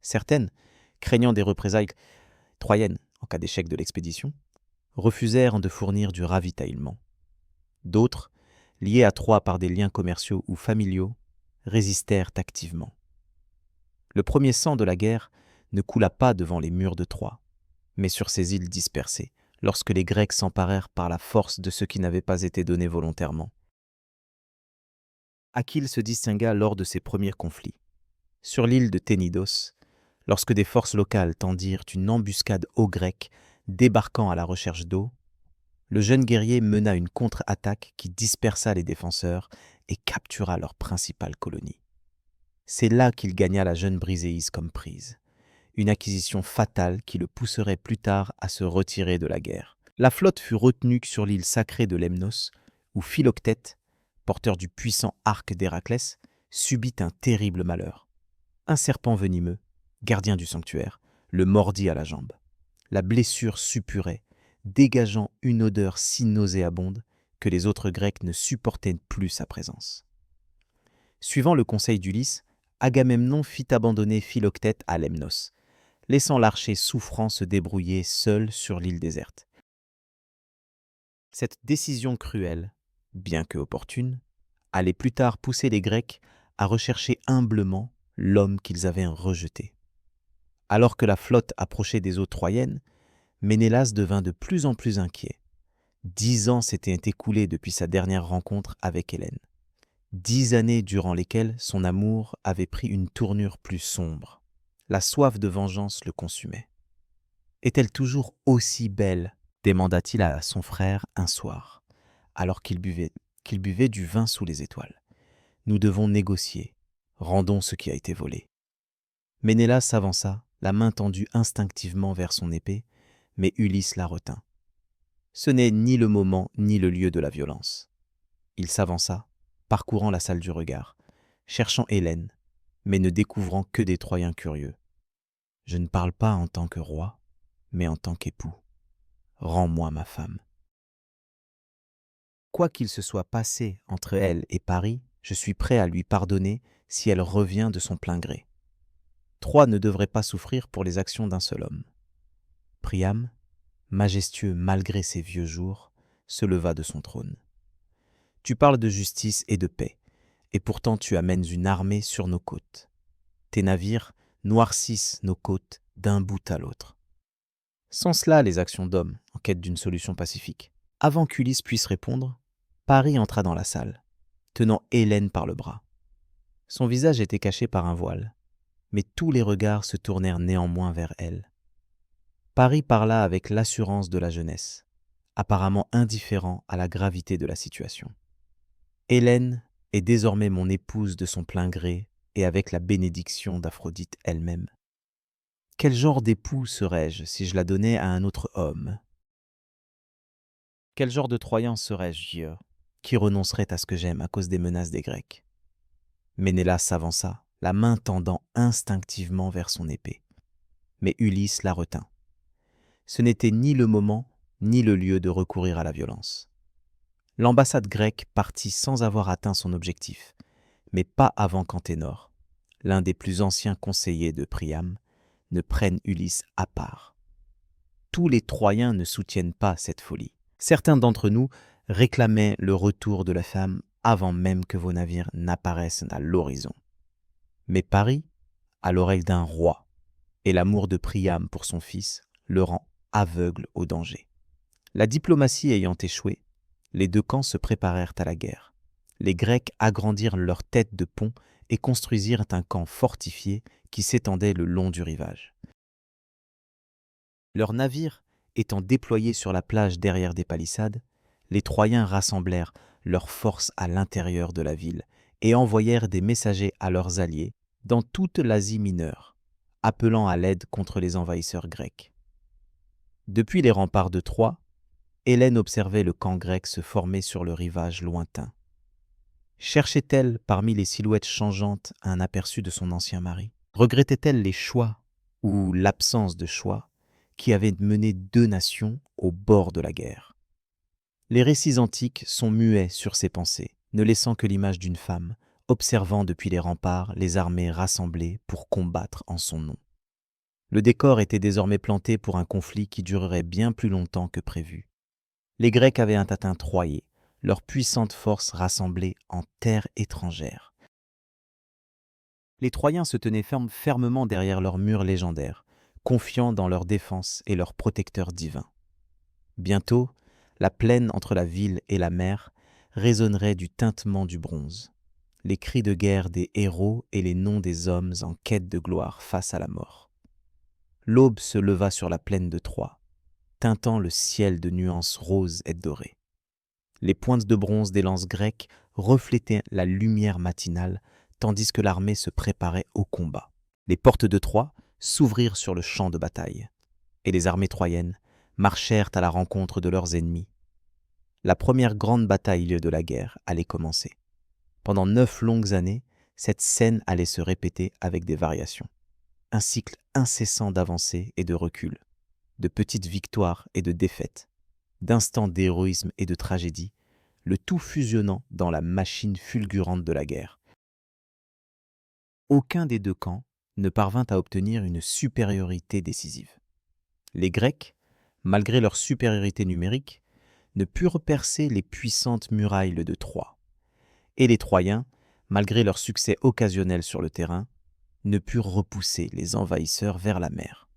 Certaines, craignant des représailles troyennes en cas d'échec de l'expédition, refusèrent de fournir du ravitaillement. D'autres, liés à Troie par des liens commerciaux ou familiaux, résistèrent activement. Le premier sang de la guerre ne coula pas devant les murs de Troie, mais sur ces îles dispersées, lorsque les Grecs s'emparèrent par la force de ce qui n'avait pas été donné volontairement. Achille se distingua lors de ses premiers conflits. Sur l'île de Ténidos, lorsque des forces locales tendirent une embuscade aux Grecs débarquant à la recherche d'eau, le jeune guerrier mena une contre-attaque qui dispersa les défenseurs et captura leur principale colonie. C'est là qu'il gagna la jeune Briséis comme prise, une acquisition fatale qui le pousserait plus tard à se retirer de la guerre. La flotte fut retenue sur l'île sacrée de Lemnos, où Philoctète, porteur du puissant arc d'Héraclès, subit un terrible malheur. Un serpent venimeux, gardien du sanctuaire, le mordit à la jambe. La blessure suppurait, dégageant une odeur si nauséabonde que les autres Grecs ne supportaient plus sa présence. Suivant le conseil d'Ulysse, Agamemnon fit abandonner Philoctète à Lemnos, laissant l'archer souffrant se débrouiller seul sur l'île déserte. Cette décision cruelle, bien que opportune, allait plus tard pousser les Grecs à rechercher humblement l'homme qu'ils avaient rejeté. Alors que la flotte approchait des eaux troyennes, Ménélas devint de plus en plus inquiet. 10 ans s'étaient écoulés depuis sa dernière rencontre avec Hélène. 10 années durant lesquelles son amour avait pris une tournure plus sombre. La soif de vengeance le consumait. « Est-elle toujours aussi belle ?» demanda-t-il à son frère un soir, alors qu'il buvait du vin sous les étoiles. « Nous devons négocier. Rendons ce qui a été volé. » Ménélas s'avança, la main tendue instinctivement vers son épée, mais Ulysse la retint. Ce n'est ni le moment ni le lieu de la violence. Il s'avança, parcourant la salle du regard, cherchant Hélène, mais ne découvrant que des Troyens curieux. « Je ne parle pas en tant que roi, mais en tant qu'époux. Rends-moi ma femme. » Quoi qu'il se soit passé entre elle et Paris, je suis prêt à lui pardonner si elle revient de son plein gré. Troie ne devrait pas souffrir pour les actions d'un seul homme. Priam, majestueux malgré ses vieux jours, se leva de son trône. « Tu parles de justice et de paix, et pourtant tu amènes une armée sur nos côtes. Tes navires noircissent nos côtes d'un bout à l'autre. » Sont-ce là les actions d'hommes en quête d'une solution pacifique? Avant qu'Ulysse puisse répondre, Paris entra dans la salle, tenant Hélène par le bras. Son visage était caché par un voile, mais tous les regards se tournèrent néanmoins vers elle. Paris parla avec l'assurance de la jeunesse, apparemment indifférent à la gravité de la situation. « Hélène est désormais mon épouse de son plein gré et avec la bénédiction d'Aphrodite elle-même. Quel genre d'époux serais-je si je la donnais à un autre homme? Quel genre de Troyen serais-je, qui renoncerait à ce que j'aime à cause des menaces des Grecs? » Ménélas s'avança, la main tendant instinctivement vers son épée. Mais Ulysse la retint. Ce n'était ni le moment ni le lieu de recourir à la violence. L'ambassade grecque partit sans avoir atteint son objectif, mais pas avant qu'Anténor, l'un des plus anciens conseillers de Priam, ne prenne Ulysse à part. Tous les Troyens ne soutiennent pas cette folie. Certains d'entre nous réclamaient le retour de la femme avant même que vos navires n'apparaissent à l'horizon. Mais Paris a l'oreille d'un roi, et l'amour de Priam pour son fils le rend aveugle au danger. La diplomatie ayant échoué, les deux camps se préparèrent à la guerre. Les Grecs agrandirent leur tête de pont et construisirent un camp fortifié qui s'étendait le long du rivage. Leurs navires étant déployés sur la plage derrière des palissades, les Troyens rassemblèrent leurs forces à l'intérieur de la ville et envoyèrent des messagers à leurs alliés dans toute l'Asie mineure, appelant à l'aide contre les envahisseurs grecs. Depuis les remparts de Troie, Hélène observait le camp grec se former sur le rivage lointain. Cherchait-elle parmi les silhouettes changeantes un aperçu de son ancien mari? Regrettait-elle les choix ou l'absence de choix qui avaient mené deux nations au bord de la guerre? Les récits antiques sont muets sur ces pensées, ne laissant que l'image d'une femme, observant depuis les remparts les armées rassemblées pour combattre en son nom. Le décor était désormais planté pour un conflit qui durerait bien plus longtemps que prévu. Les Grecs avaient atteint Troie, leur puissante force rassemblée en terre étrangère. Les Troyens se tenaient fermement derrière leurs murs légendaires, confiants dans leur défense et leur protecteur divin. Bientôt, la plaine entre la ville et la mer résonnerait du tintement du bronze, les cris de guerre des héros et les noms des hommes en quête de gloire face à la mort. L'aube se leva sur la plaine de Troie, teintant le ciel de nuances roses et dorées. Les pointes de bronze des lances grecques reflétaient la lumière matinale, tandis que l'armée se préparait au combat. Les portes de Troie s'ouvrirent sur le champ de bataille, et les armées troyennes marchèrent à la rencontre de leurs ennemis. La première grande bataille de la guerre allait commencer. Pendant 9 longues années, cette scène allait se répéter avec des variations. Un cycle incessant d'avancées et de recul, de petites victoires et de défaites, d'instants d'héroïsme et de tragédie, le tout fusionnant dans la machine fulgurante de la guerre. Aucun des deux camps ne parvint à obtenir une supériorité décisive. Les Grecs, malgré leur supériorité numérique, ne purent percer les puissantes murailles de Troie. Et les Troyens, malgré leur succès occasionnel sur le terrain, ne purent repousser les envahisseurs vers la mer.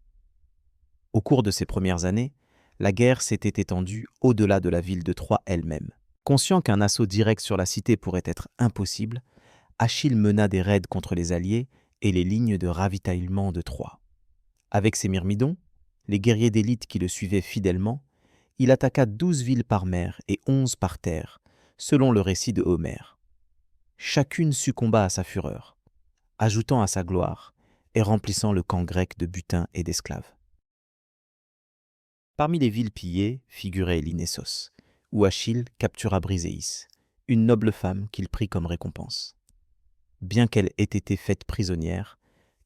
Au cours de ces premières années, la guerre s'était étendue au-delà de la ville de Troie elle-même. Conscient qu'un assaut direct sur la cité pourrait être impossible, Achille mena des raids contre les alliés et les lignes de ravitaillement de Troie. Avec ses myrmidons, les guerriers d'élite qui le suivaient fidèlement, il attaqua 12 villes par mer et 11 par terre, selon le récit de Homère. Chacune succomba à sa fureur, ajoutant à sa gloire et remplissant le camp grec de butin et d'esclaves. Parmi les villes pillées figurait Linessos, où Achille captura Briséis, une noble femme qu'il prit comme récompense. Bien qu'elle ait été faite prisonnière,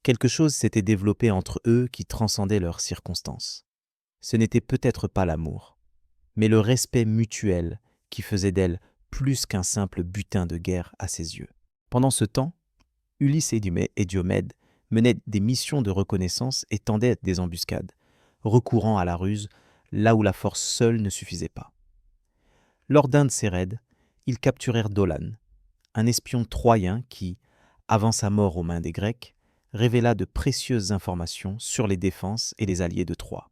quelque chose s'était développé entre eux qui transcendait leurs circonstances. Ce n'était peut-être pas l'amour, mais le respect mutuel qui faisait d'elle plus qu'un simple butin de guerre à ses yeux. Pendant ce temps, Ulysse et Diomède menaient des missions de reconnaissance et tendaient des embuscades, recourant à la ruse là où la force seule ne suffisait pas. Lors d'un de ces raids, ils capturèrent Dolane, un espion troyen qui, avant sa mort aux mains des Grecs, révéla de précieuses informations sur les défenses et les alliés de Troie.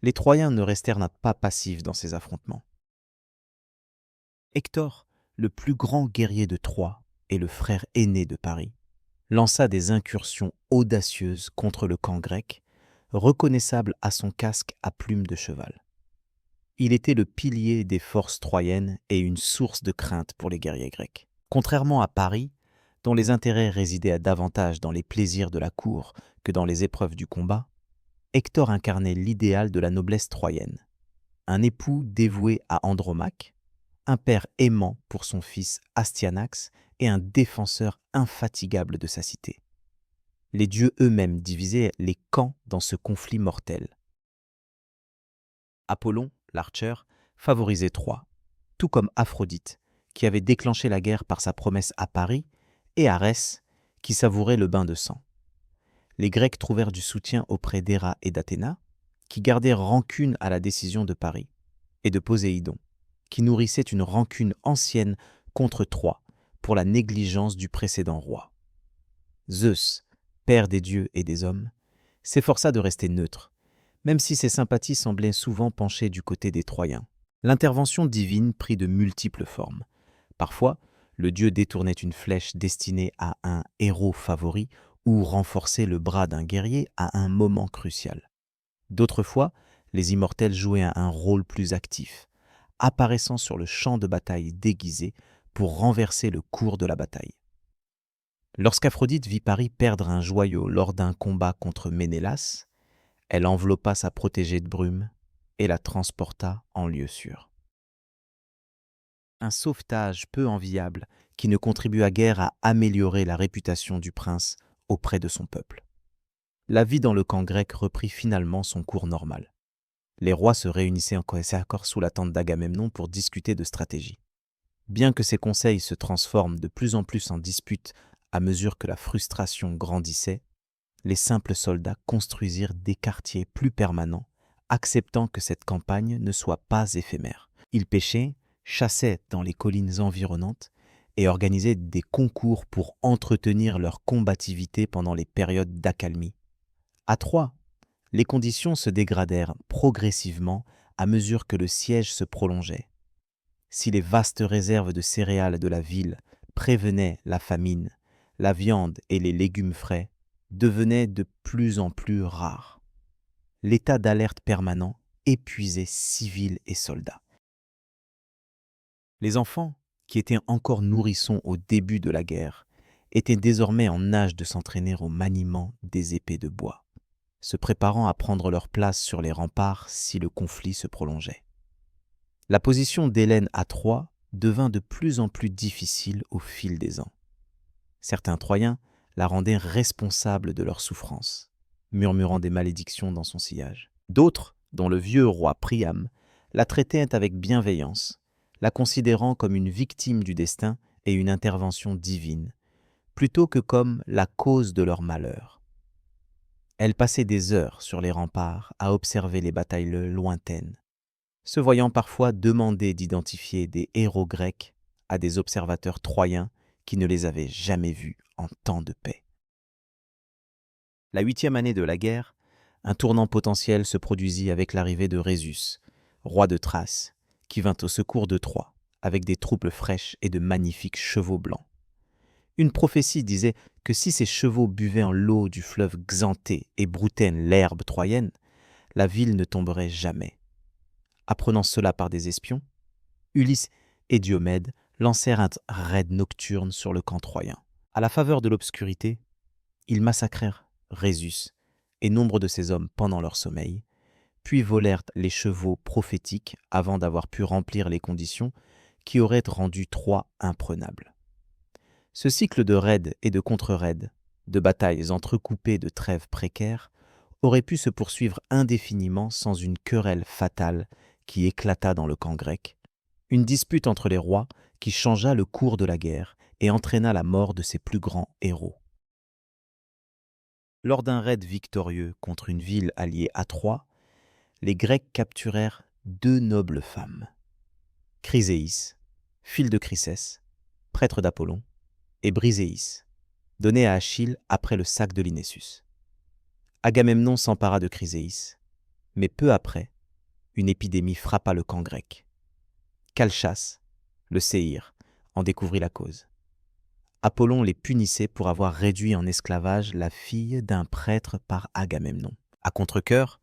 Les Troyens ne restèrent pas passifs dans ces affrontements. Hector, le plus grand guerrier de Troie et le frère aîné de Paris, lança des incursions audacieuses contre le camp grec, reconnaissable à son casque à plumes de cheval. Il était le pilier des forces troyennes et une source de crainte pour les guerriers grecs. Contrairement à Paris, dont les intérêts résidaient davantage dans les plaisirs de la cour que dans les épreuves du combat, Hector incarnait l'idéal de la noblesse troyenne. Un époux dévoué à Andromaque, un père aimant pour son fils Astyanax et un défenseur infatigable de sa cité. Les dieux eux-mêmes divisaient les camps dans ce conflit mortel. Apollon, l'archer, favorisait Troie, tout comme Aphrodite, qui avait déclenché la guerre par sa promesse à Paris, et Arès, qui savourait le bain de sang. Les Grecs trouvèrent du soutien auprès d'Héra et d'Athéna, qui gardèrent rancune à la décision de Paris, et de Poséidon, qui nourrissait une rancune ancienne contre Troie pour la négligence du précédent roi. Zeus, père des dieux et des hommes, s'efforça de rester neutre, même si ses sympathies semblaient souvent pencher du côté des Troyens. L'intervention divine prit de multiples formes. Parfois, le dieu détournait une flèche destinée à un héros favori ou renforçait le bras d'un guerrier à un moment crucial. D'autres fois, les immortels jouaient un rôle plus actif, apparaissant sur le champ de bataille déguisé pour renverser le cours de la bataille. Lorsqu'Aphrodite vit Paris perdre un joyau lors d'un combat contre Ménélas, elle enveloppa sa protégée de brume et la transporta en lieu sûr. Un sauvetage peu enviable qui ne contribua guère à améliorer la réputation du prince auprès de son peuple. La vie dans le camp grec reprit finalement son cours normal. Les rois se réunissaient encore sous la tente d'Agamemnon pour discuter de stratégie. Bien que ces conseils se transforment de plus en plus en disputes à mesure que la frustration grandissait, les simples soldats construisirent des quartiers plus permanents, acceptant que cette campagne ne soit pas éphémère. Ils pêchaient, chassaient dans les collines environnantes et organisaient des concours pour entretenir leur combativité pendant les périodes d'accalmie. À Troie, les conditions se dégradèrent progressivement à mesure que le siège se prolongeait. Si les vastes réserves de céréales de la ville prévenaient la famine, la viande et les légumes frais devenaient de plus en plus rares. L'état d'alerte permanent épuisait civils et soldats. Les enfants, qui étaient encore nourrissons au début de la guerre, étaient désormais en âge de s'entraîner au maniement des épées de bois, se préparant à prendre leur place sur les remparts si le conflit se prolongeait. La position d'Hélène à Troie devint de plus en plus difficile au fil des ans. Certains Troyens la rendaient responsable de leurs souffrances, murmurant des malédictions dans son sillage. D'autres, dont le vieux roi Priam, la traitaient avec bienveillance, la considérant comme une victime du destin et une intervention divine, plutôt que comme la cause de leur malheur. Elle passait des heures sur les remparts à observer les batailles lointaines, se voyant parfois demander d'identifier des héros grecs à des observateurs troyens qui ne les avaient jamais vus en temps de paix. La 8e année de la guerre, un tournant potentiel se produisit avec l'arrivée de Rhésus, roi de Thrace, qui vint au secours de Troie, avec des troupes fraîches et de magnifiques chevaux blancs. Une prophétie disait que si ces chevaux buvaient en l'eau du fleuve Xanthée et broutaient l'herbe troyenne, la ville ne tomberait jamais. Apprenant cela par des espions, Ulysse et Diomède lancèrent un raid nocturne sur le camp troyen. À la faveur de l'obscurité, ils massacrèrent Rhésus et nombre de ses hommes pendant leur sommeil, puis volèrent les chevaux prophétiques avant d'avoir pu remplir les conditions qui auraient rendu Troie imprenable. Ce cycle de raids et de contre-raids, de batailles entrecoupées de trêves précaires, aurait pu se poursuivre indéfiniment sans une querelle fatale qui éclata dans le camp grec, une dispute entre les rois qui changea le cours de la guerre et entraîna la mort de ses plus grands héros. Lors d'un raid victorieux contre une ville alliée à Troie, les Grecs capturèrent 2 nobles femmes, Chryséis, fille de Chrysès, prêtre d'Apollon, et Briséis, donnée à Achille après le sac de Lynessus. Agamemnon s'empara de Chryséis, mais peu après, une épidémie frappa le camp grec. Calchas, le séhir, en découvrit la cause. Apollon les punissait pour avoir réduit en esclavage la fille d'un prêtre par Agamemnon. À contre-cœur,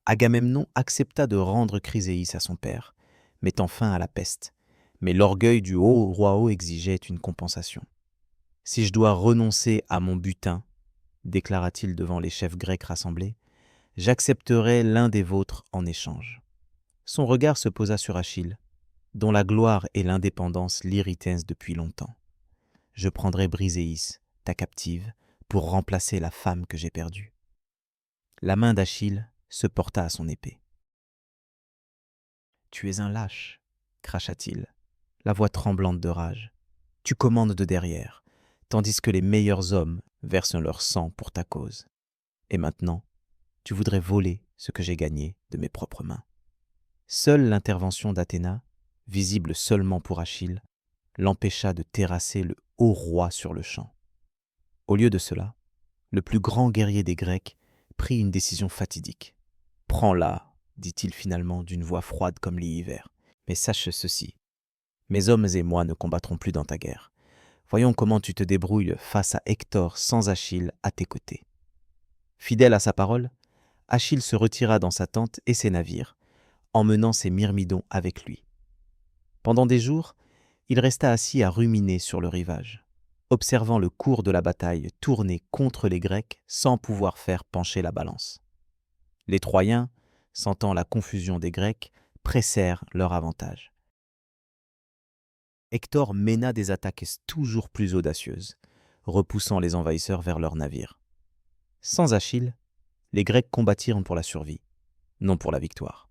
Agamemnon accepta de rendre Chryséis à son père, mettant fin à la peste, mais l'orgueil du haut royaume exigeait une compensation. « Si je dois renoncer à mon butin, déclara-t-il devant les chefs grecs rassemblés, j'accepterai l'un des vôtres en échange. » Son regard se posa sur Achille, dont la gloire et l'indépendance l'irritaient depuis longtemps. « Je prendrai Briséis, ta captive, pour remplacer la femme que j'ai perdue. » La main d'Achille se porta à son épée. « Tu es un lâche, cracha-t-il, la voix tremblante de rage. Tu commandes de derrière, tandis que les meilleurs hommes versent leur sang pour ta cause. Et maintenant, tu voudrais voler ce que j'ai gagné de mes propres mains. » Seule l'intervention d'Athéna, visible seulement pour Achille, l'empêcha de terrasser le haut roi sur le champ. Au lieu de cela, le plus grand guerrier des Grecs prit une décision fatidique. « Prends-la, dit-il finalement d'une voix froide comme l'hiver. Mais sache ceci, mes hommes et moi ne combattrons plus dans ta guerre. Voyons comment tu te débrouilles face à Hector sans Achille à tes côtés. » Fidèle à sa parole, Achille se retira dans sa tente et ses navires, emmenant ses myrmidons avec lui. Pendant des jours, il resta assis à ruminer sur le rivage, observant le cours de la bataille tourner contre les Grecs sans pouvoir faire pencher la balance. Les Troyens, sentant la confusion des Grecs, pressèrent leur avantage. Hector mena des attaques toujours plus audacieuses, repoussant les envahisseurs vers leurs navires. Sans Achille, les Grecs combattirent pour la survie, non pour la victoire.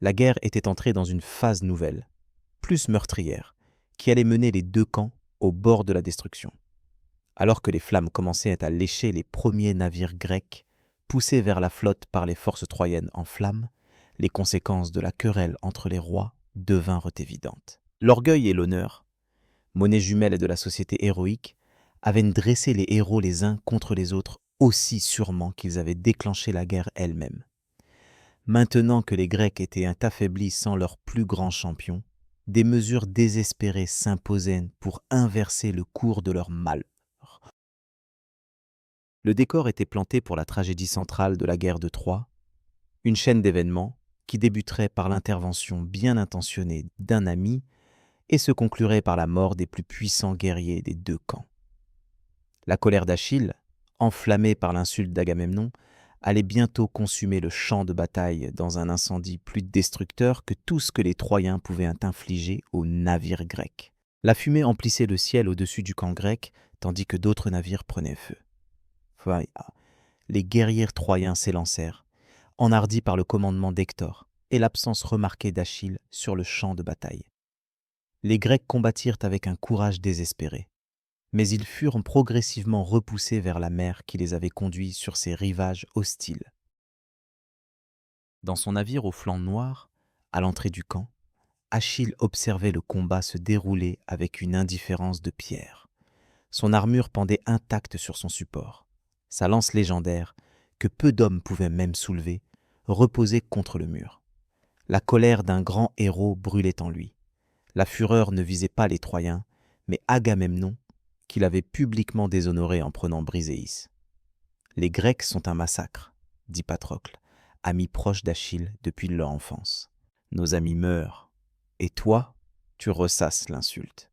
La guerre était entrée dans une phase nouvelle, plus meurtrière, qui allait mener les deux camps au bord de la destruction. Alors que les flammes commençaient à lécher les premiers navires grecs, poussés vers la flotte par les forces troyennes en flammes, les conséquences de la querelle entre les rois devinrent évidentes. L'orgueil et l'honneur, monnaie jumelle de la société héroïque, avaient dressé les héros les uns contre les autres aussi sûrement qu'ils avaient déclenché la guerre elle-même. Maintenant que les Grecs étaient affaiblis sans leur plus grand champion, des mesures désespérées s'imposaient pour inverser le cours de leur malheur. Le décor était planté pour la tragédie centrale de la guerre de Troie, une chaîne d'événements qui débuterait par l'intervention bien intentionnée d'un ami et se conclurait par la mort des plus puissants guerriers des deux camps. La colère d'Achille, enflammée par l'insulte d'Agamemnon, allait bientôt consumer le champ de bataille dans un incendie plus destructeur que tout ce que les Troyens pouvaient infliger aux navires grecs. La fumée emplissait le ciel au-dessus du camp grec, tandis que d'autres navires prenaient feu. Les guerriers troyens s'élancèrent, enhardis par le commandement d'Hector et l'absence remarquée d'Achille sur le champ de bataille. Les Grecs combattirent avec un courage désespéré, mais ils furent progressivement repoussés vers la mer qui les avait conduits sur ces rivages hostiles. Dans son navire au flanc noir, à l'entrée du camp, Achille observait le combat se dérouler avec une indifférence de pierre. Son armure pendait intacte sur son support. Sa lance légendaire, que peu d'hommes pouvaient même soulever, reposait contre le mur. La colère d'un grand héros brûlait en lui. La fureur ne visait pas les Troyens, mais Agamemnon, qu'il avait publiquement déshonoré en prenant Briséis. « Les Grecs sont un massacre », dit Patrocle, ami proche d'Achille depuis leur enfance. « Nos amis meurent, et toi, tu ressasses l'insulte. »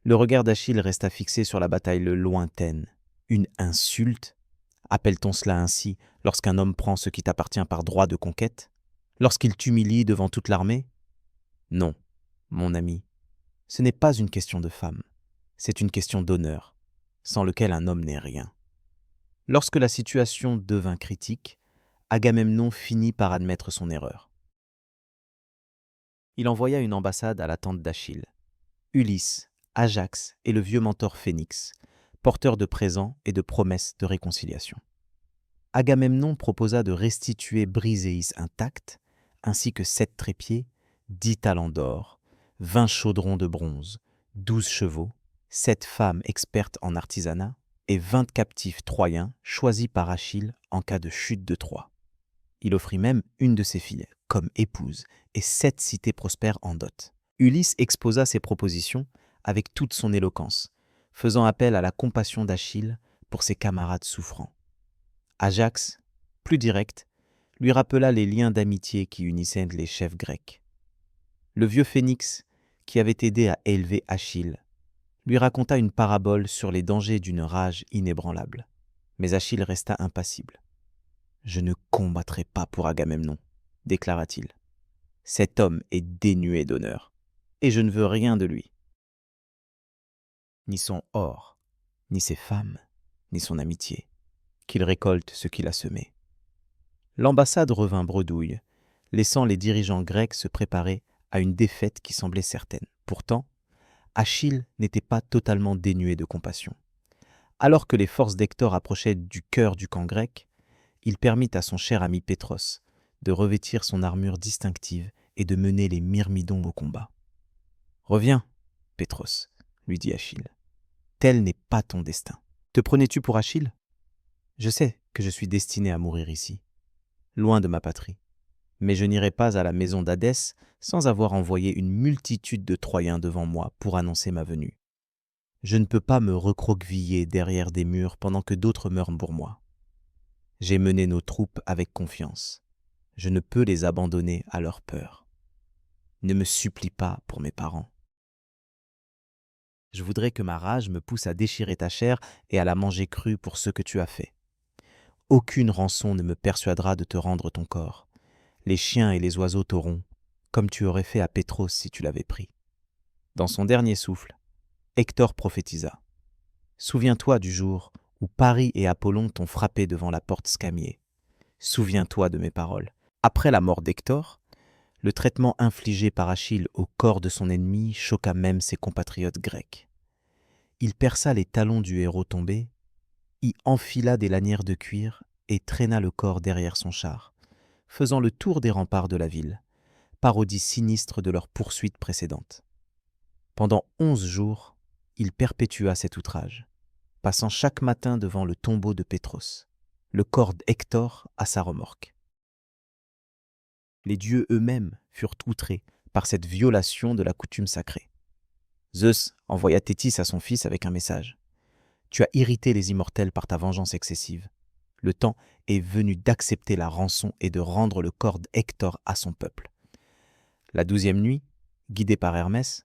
Le regard d'Achille resta fixé sur la bataille lointaine. Une insulte ? Appelle-t-on cela ainsi lorsqu'un homme prend ce qui t'appartient par droit de conquête ? Lorsqu'il t'humilie devant toute l'armée ? Non, mon ami, ce n'est pas une question de femme, c'est une question d'honneur, sans lequel un homme n'est rien. Lorsque la situation devint critique, Agamemnon finit par admettre son erreur. Il envoya une ambassade à la tente d'Achille. Ulysse, Ajax et le vieux mentor Phénix, porteurs de présents et de promesses de réconciliation. Agamemnon proposa de restituer Briséis intact, ainsi que 7 trépieds, 10 talents d'or, 20 chaudrons de bronze, 12 chevaux, 7 femmes expertes en artisanat et 20 captifs troyens choisis par Achille en cas de chute de Troie. Il offrit même une de ses filles comme épouse et 7 cités prospères en dot. Ulysse exposa ses propositions avec toute son éloquence, faisant appel à la compassion d'Achille pour ses camarades souffrants. Ajax, plus direct, lui rappela les liens d'amitié qui unissaient les chefs grecs. Le vieux Phénix, qui avait aidé à élever Achille, lui raconta une parabole sur les dangers d'une rage inébranlable. Mais Achille resta impassible. « Je ne combattrai pas pour Agamemnon, déclara-t-il. Cet homme est dénué d'honneur, et je ne veux rien de lui. Ni son or, ni ses femmes, ni son amitié, qu'il récolte ce qu'il a semé. » L'ambassade revint bredouille, laissant les dirigeants grecs se préparer à une défaite qui semblait certaine. Pourtant, Achille n'était pas totalement dénué de compassion. Alors que les forces d'Hector approchaient du cœur du camp grec, il permit à son cher ami Pétros de revêtir son armure distinctive et de mener les Myrmidons au combat. « Reviens, Pétros, lui dit Achille. Tel n'est pas ton destin. Te prenais-tu pour Achille ? Je sais que je suis destiné à mourir ici, loin de ma patrie. Mais je n'irai pas à la maison d'Hadès sans avoir envoyé une multitude de Troyens devant moi pour annoncer ma venue. Je ne peux pas me recroqueviller derrière des murs pendant que d'autres meurent pour moi. J'ai mené nos troupes avec confiance. Je ne peux les abandonner à leur peur. Ne me supplie pas pour mes parents. Je voudrais que ma rage me pousse à déchirer ta chair et à la manger crue pour ce que tu as fait. Aucune rançon ne me persuadera de te rendre ton corps. Les chiens et les oiseaux t'auront, comme tu aurais fait à Pétros si tu l'avais pris. » Dans son dernier souffle, Hector prophétisa. « Souviens-toi du jour où Paris et Apollon t'ont frappé devant la porte Scamier. Souviens-toi de mes paroles. » Après la mort d'Hector, Le traitement infligé par Achille au corps de son ennemi choqua même ses compatriotes grecs. Il perça les talons du héros tombé, y enfila des lanières de cuir et traîna le corps derrière son char, faisant le tour des remparts de la ville, parodie sinistre de leur poursuite précédente. Pendant 11 jours, il perpétua cet outrage, passant chaque matin devant le tombeau de Pétros, le corps d'Hector à sa remorque. Les dieux eux-mêmes furent outrés par cette violation de la coutume sacrée. Zeus envoya Thétis à son fils avec un message. « Tu as irrité les immortels par ta vengeance excessive. Le temps est venu d'accepter la rançon et de rendre le corps d'Hector à son peuple. » La 12e nuit, guidé par Hermès,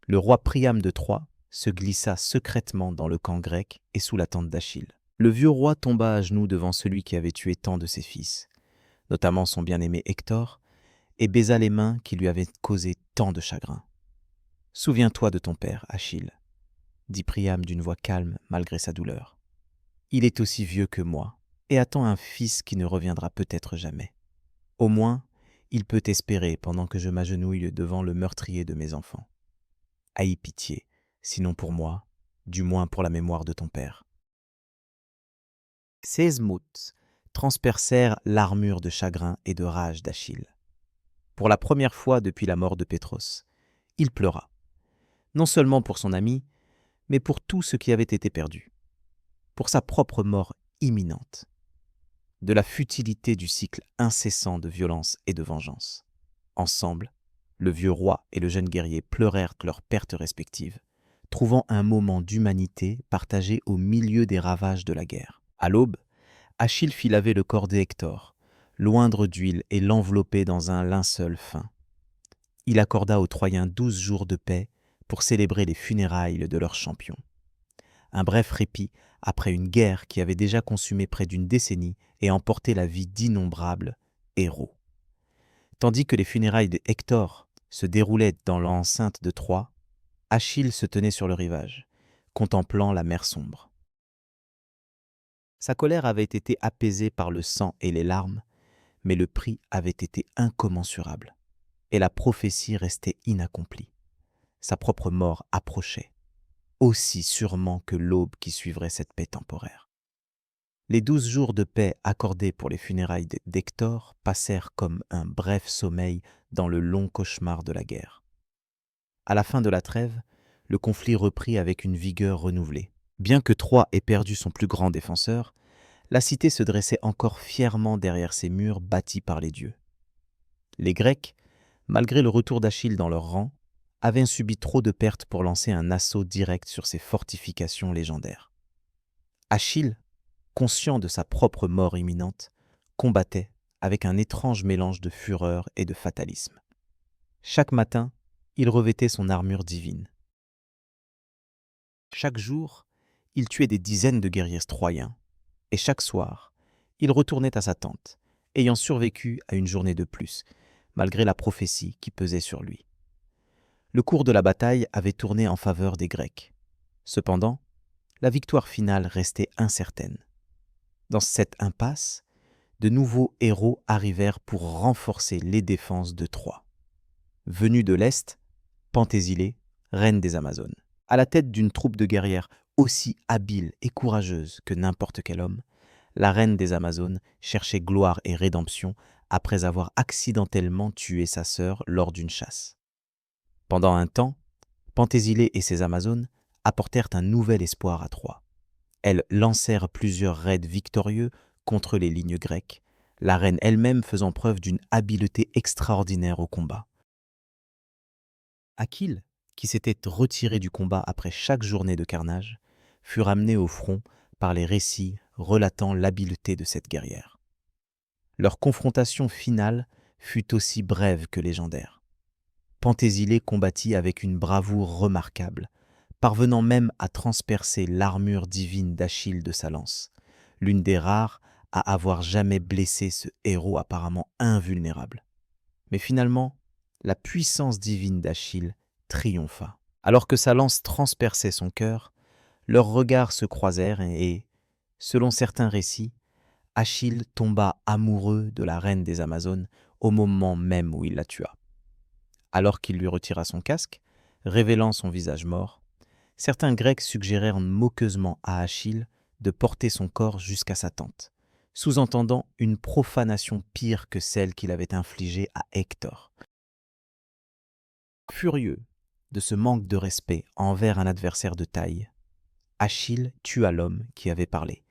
le roi Priam de Troie se glissa secrètement dans le camp grec et sous la tente d'Achille. Le vieux roi tomba à genoux devant celui qui avait tué tant de ses fils, notamment son bien-aimé Hector, et baisa les mains qui lui avaient causé tant de chagrin. « Souviens-toi de ton père, Achille, » dit Priam d'une voix calme malgré sa douleur. « Il est aussi vieux que moi et attend un fils qui ne reviendra peut-être jamais. Au moins, il peut espérer pendant que je m'agenouille devant le meurtrier de mes enfants. Aie pitié, sinon pour moi, du moins pour la mémoire de ton père. » Ces mots transpercèrent l'armure de chagrin et de rage d'Achille. Pour la première fois depuis la mort de Pétros, il pleura, non seulement pour son ami, mais pour tout ce qui avait été perdu, pour sa propre mort imminente, de la futilité du cycle incessant de violence et de vengeance. Ensemble, le vieux roi et le jeune guerrier pleurèrent leurs pertes respectives, trouvant un moment d'humanité partagé au milieu des ravages de la guerre. À l'aube, Achille fit laver le corps d'Hector, l'oindre d'huile et l'envelopper dans un linceul fin. Il accorda aux Troyens 12 jours de paix pour célébrer les funérailles de leur champion. Un bref répit après une guerre qui avait déjà consumé près d'une décennie et emporté la vie d'innombrables héros. Tandis que les funérailles de Hector se déroulaient dans l'enceinte de Troie, Achille se tenait sur le rivage, contemplant la mer sombre. Sa colère avait été apaisée par le sang et les larmes, mais le prix avait été incommensurable, et la prophétie restait inaccomplie. Sa propre mort approchait, aussi sûrement que l'aube qui suivrait cette paix temporaire. Les 12 jours de paix accordés pour les funérailles d'Hector passèrent comme un bref sommeil dans le long cauchemar de la guerre. À la fin de la trêve, le conflit reprit avec une vigueur renouvelée. Bien que Troie ait perdu son plus grand défenseur, la cité se dressait encore fièrement derrière ses murs bâtis par les dieux. Les Grecs, malgré le retour d'Achille dans leur rang, avaient subi trop de pertes pour lancer un assaut direct sur ces fortifications légendaires. Achille, conscient de sa propre mort imminente, combattait avec un étrange mélange de fureur et de fatalisme. Chaque matin, il revêtait son armure divine. Chaque jour, il tuait des dizaines de guerriers troyens, et chaque soir, il retournait à sa tente, ayant survécu à une journée de plus, malgré la prophétie qui pesait sur lui. Le cours de la bataille avait tourné en faveur des Grecs. Cependant, la victoire finale restait incertaine. Dans cette impasse, de nouveaux héros arrivèrent pour renforcer les défenses de Troie. Venue de l'Est, Penthésile, reine des Amazones. À la tête d'une troupe de guerrières aussi habile et courageuse que n'importe quel homme, la reine des Amazones cherchait gloire et rédemption après avoir accidentellement tué sa sœur lors d'une chasse. Pendant un temps, Penthésile et ses Amazones apportèrent un nouvel espoir à Troie. Elles lancèrent plusieurs raids victorieux contre les lignes grecques, la reine elle-même faisant preuve d'une habileté extraordinaire au combat. Achille, qui s'était retiré du combat après chaque journée de carnage, fut ramené au front par les récits relatant l'habileté de cette guerrière. Leur confrontation finale fut aussi brève que légendaire. Penthésile combattit avec une bravoure remarquable, parvenant même à transpercer l'armure divine d'Achille de sa lance, l'une des rares à avoir jamais blessé ce héros apparemment invulnérable. Mais finalement, la puissance divine d'Achille triompha. Alors que sa lance transperçait son cœur, leurs regards se croisèrent et, selon certains récits, Achille tomba amoureux de la reine des Amazones au moment même où il la tua. Alors qu'il lui retira son casque, révélant son visage mort, certains Grecs suggérèrent moqueusement à Achille de porter son corps jusqu'à sa tente, sous-entendant une profanation pire que celle qu'il avait infligée à Hector. Furieux de ce manque de respect envers un adversaire de taille, Achille tua l'homme qui avait parlé,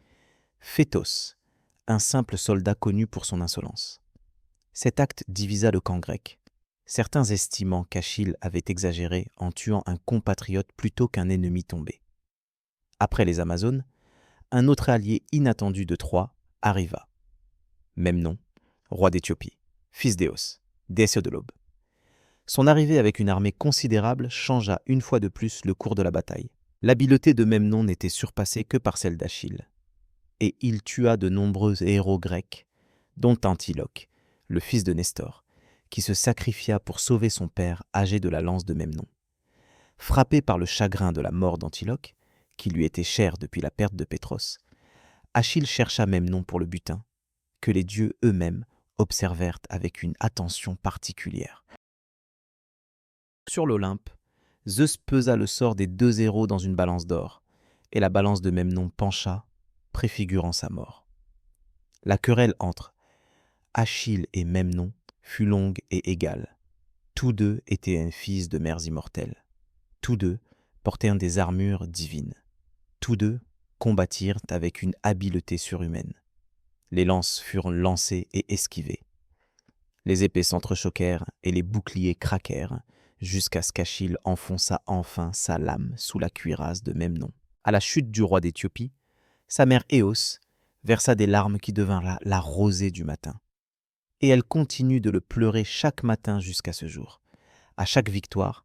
Phétos, un simple soldat connu pour son insolence. Cet acte divisa le camp grec, certains estimant qu'Achille avait exagéré en tuant un compatriote plutôt qu'un ennemi tombé. Après les Amazones, un autre allié inattendu de Troie arriva. Memnon, roi d'Éthiopie, fils d'Éos, déesse de l'aube. Son arrivée avec une armée considérable changea une fois de plus le cours de la bataille. L'habileté de Memnon n'était surpassée que par celle d'Achille, et il tua de nombreux héros grecs, dont Antiloque, le fils de Nestor, qui se sacrifia pour sauver son père âgé de la lance de Memnon. Frappé par le chagrin de la mort d'Antiloque, qui lui était cher depuis la perte de Pétros, Achille chercha Memnon pour le butin, que les dieux eux-mêmes observèrent avec une attention particulière. Sur l'Olympe, Zeus pesa le sort des deux héros dans une balance d'or, et la balance de Memnon pencha, préfigurant sa mort. La querelle entre Achille et Memnon fut longue et égale. Tous deux étaient un fils de mères immortelles. Tous deux portèrent des armures divines. Tous deux combattirent avec une habileté surhumaine. Les lances furent lancées et esquivées. Les épées s'entrechoquèrent et les boucliers craquèrent, jusqu'à ce qu'Achille enfonça enfin sa lame sous la cuirasse de Memnon. À la chute du roi d'Éthiopie, sa mère Éos versa des larmes qui devinrent la rosée du matin. Et elle continue de le pleurer chaque matin jusqu'à ce jour. À chaque victoire,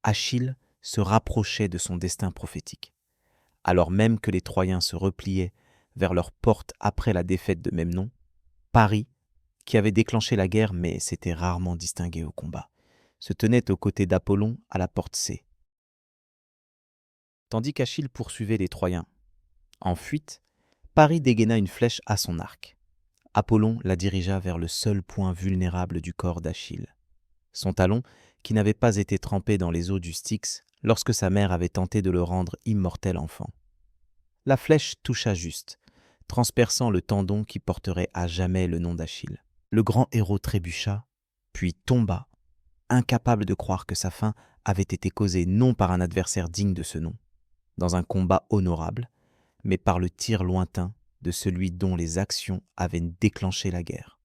Achille se rapprochait de son destin prophétique. Alors même que les Troyens se repliaient vers leurs portes après la défaite de Memnon, Paris, qui avait déclenché la guerre mais s'était rarement distingué au combat, se tenait aux côtés d'Apollon à la porte C. Tandis qu'Achille poursuivait les Troyens. En fuite, Paris dégaina une flèche à son arc. Apollon la dirigea vers le seul point vulnérable du corps d'Achille. Son talon, qui n'avait pas été trempé dans les eaux du Styx lorsque sa mère avait tenté de le rendre immortel enfant. La flèche toucha juste, transperçant le tendon qui porterait à jamais le nom d'Achille. Le grand héros trébucha, puis tomba, incapable de croire que sa fin avait été causée non par un adversaire digne de ce nom, dans un combat honorable, mais par le tir lointain de celui dont les actions avaient déclenché la guerre.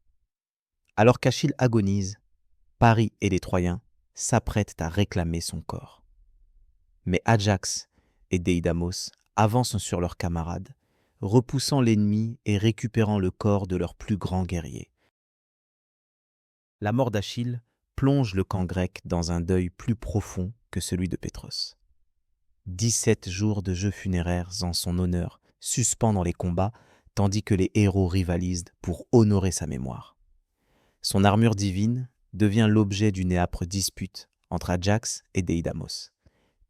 Alors qu'Achille agonise, Paris et les Troyens s'apprêtent à réclamer son corps. Mais Ajax et Déidamos avancent sur leurs camarades, repoussant l'ennemi et récupérant le corps de leur plus grand guerrier. La mort d'Achille plonge le camp grec dans un deuil plus profond que celui de Pétros. 17 jours de jeux funéraires en son honneur suspendent les combats, tandis que les héros rivalisent pour honorer sa mémoire. Son armure divine devient l'objet d'une âpre dispute entre Ajax et Déidamos,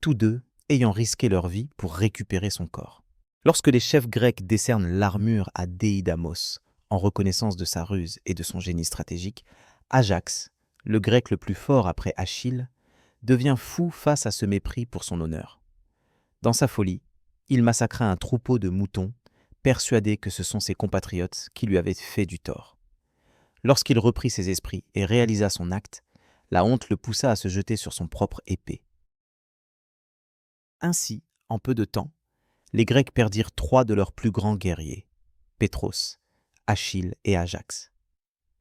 tous deux ayant risqué leur vie pour récupérer son corps. Lorsque les chefs grecs décernent l'armure à Déidamos en reconnaissance de sa ruse et de son génie stratégique, Ajax, le grec le plus fort après Achille, devient fou face à ce mépris pour son honneur. Dans sa folie, il massacra un troupeau de moutons, persuadé que ce sont ses compatriotes qui lui avaient fait du tort. Lorsqu'il reprit ses esprits et réalisa son acte, la honte le poussa à se jeter sur son propre épée. Ainsi, en peu de temps, les Grecs perdirent 3 de leurs plus grands guerriers, Pétros, Achille et Ajax.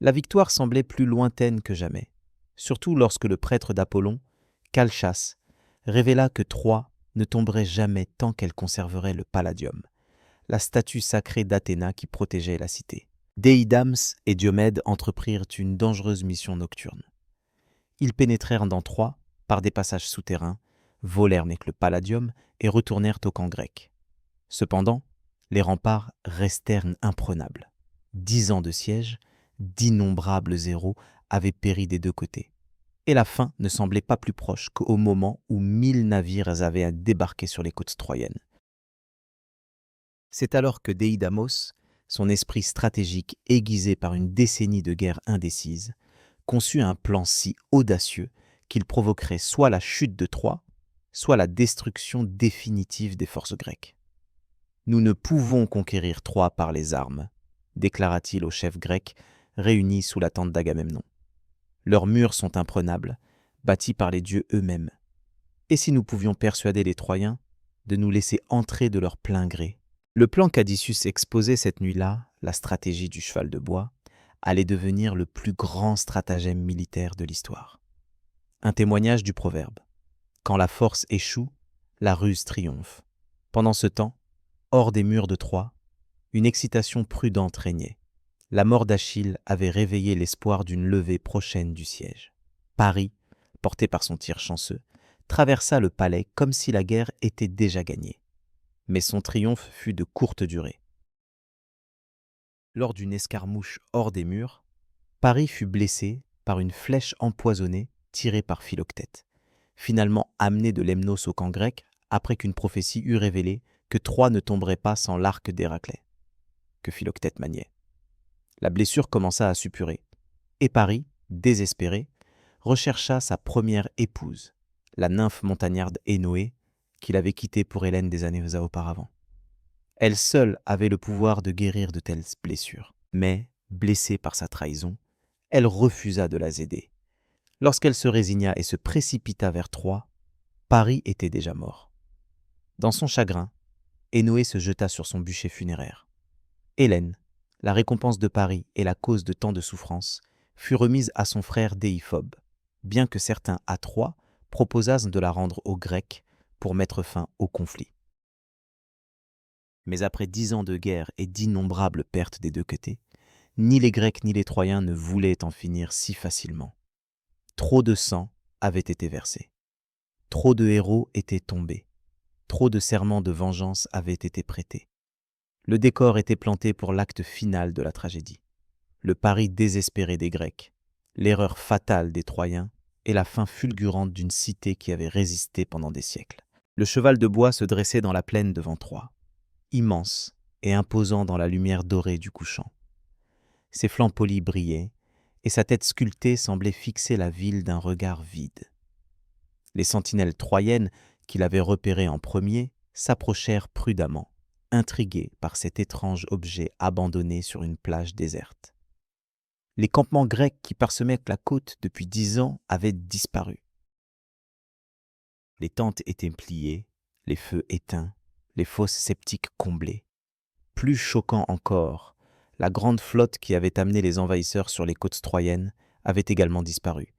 La victoire semblait plus lointaine que jamais, surtout lorsque le prêtre d'Apollon, Calchas, révéla que Troie ne tomberait jamais tant qu'elle conserverait le Palladium, la statue sacrée d'Athéna qui protégeait la cité. Déidams et Diomède entreprirent une dangereuse mission nocturne. Ils pénétrèrent dans Troie par des passages souterrains, volèrent avec le Palladium et retournèrent au camp grec. Cependant, les remparts restèrent imprenables. 10 ans de siège, d'innombrables héros avaient péri des deux côtés. Et la fin ne semblait pas plus proche qu'au moment où 1000 navires avaient débarqué sur les côtes troyennes. C'est alors que Déidamos, son esprit stratégique aiguisé par une décennie de guerre indécise, conçut un plan si audacieux qu'il provoquerait soit la chute de Troie, soit la destruction définitive des forces grecques. « Nous ne pouvons conquérir Troie par les armes », déclara-t-il aux chefs grecs réunis sous la tente d'Agamemnon. « Leurs murs sont imprenables, bâtis par les dieux eux-mêmes. Et si nous pouvions persuader les Troyens de nous laisser entrer de leur plein gré ?» Le plan qu'Adicius exposait cette nuit-là, la stratégie du cheval de bois, allait devenir le plus grand stratagème militaire de l'histoire. Un témoignage du proverbe. Quand la force échoue, la ruse triomphe. Pendant ce temps, hors des murs de Troie, une excitation prudente régnait. La mort d'Achille avait réveillé l'espoir d'une levée prochaine du siège. Paris, porté par son tir chanceux, traversa le palais comme si la guerre était déjà gagnée. Mais son triomphe fut de courte durée. Lors d'une escarmouche hors des murs, Paris fut blessé par une flèche empoisonnée tirée par Philoctète, finalement amené de Lemnos au camp grec après qu'une prophétie eut révélé que Troie ne tomberait pas sans l'arc d'Héraclès, que Philoctète maniait. La blessure commença à suppurer, et Paris, désespéré, rechercha sa première épouse, la nymphe montagnarde Énoé, qu'il avait quittée pour Hélène des années auparavant. Elle seule avait le pouvoir de guérir de telles blessures, mais, blessée par sa trahison, elle refusa de la aider. Lorsqu'elle se résigna et se précipita vers Troie, Paris était déjà mort. Dans son chagrin, Énoé se jeta sur son bûcher funéraire. Hélène, la récompense de Paris et la cause de tant de souffrances, fut remise à son frère Déiphobe, bien que certains à Troie proposassent de la rendre aux Grecs pour mettre fin au conflit. Mais après 10 ans de guerre et d'innombrables pertes des deux côtés, ni les Grecs ni les Troyens ne voulaient en finir si facilement. Trop de sang avait été versé. Trop de héros étaient tombés. Trop de serments de vengeance avaient été prêtés. Le décor était planté pour l'acte final de la tragédie. Le pari désespéré des Grecs, l'erreur fatale des Troyens et la fin fulgurante d'une cité qui avait résisté pendant des siècles. Le cheval de bois se dressait dans la plaine devant Troie, immense et imposant dans la lumière dorée du couchant. Ses flancs polis brillaient, et sa tête sculptée semblait fixer la ville d'un regard vide. Les sentinelles troyennes, qu'il avait repérées en premier, s'approchèrent prudemment, intriguées par cet étrange objet abandonné sur une plage déserte. Les campements grecs qui parsemaient la côte depuis 10 ans avaient disparu. Les tentes étaient pliées, les feux éteints, les fosses sceptiques comblées. Plus choquant encore, la grande flotte qui avait amené les envahisseurs sur les côtes troyennes avait également disparu.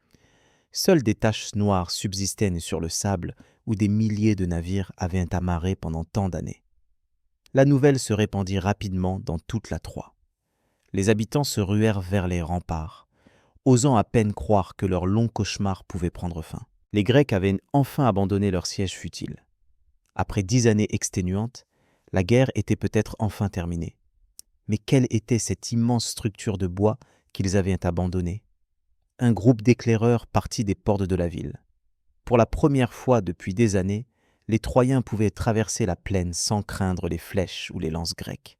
Seules des taches noires subsistaient sur le sable où des milliers de navires avaient amarré pendant tant d'années. La nouvelle se répandit rapidement dans toute la Troie. Les habitants se ruèrent vers les remparts, osant à peine croire que leur long cauchemar pouvait prendre fin. Les Grecs avaient enfin abandonné leur siège futile. Après 10 années exténuantes, la guerre était peut-être enfin terminée. Mais quelle était cette immense structure de bois qu'ils avaient abandonnée ? Un groupe d'éclaireurs partit des portes de la ville. Pour la première fois depuis des années, les Troyens pouvaient traverser la plaine sans craindre les flèches ou les lances grecques.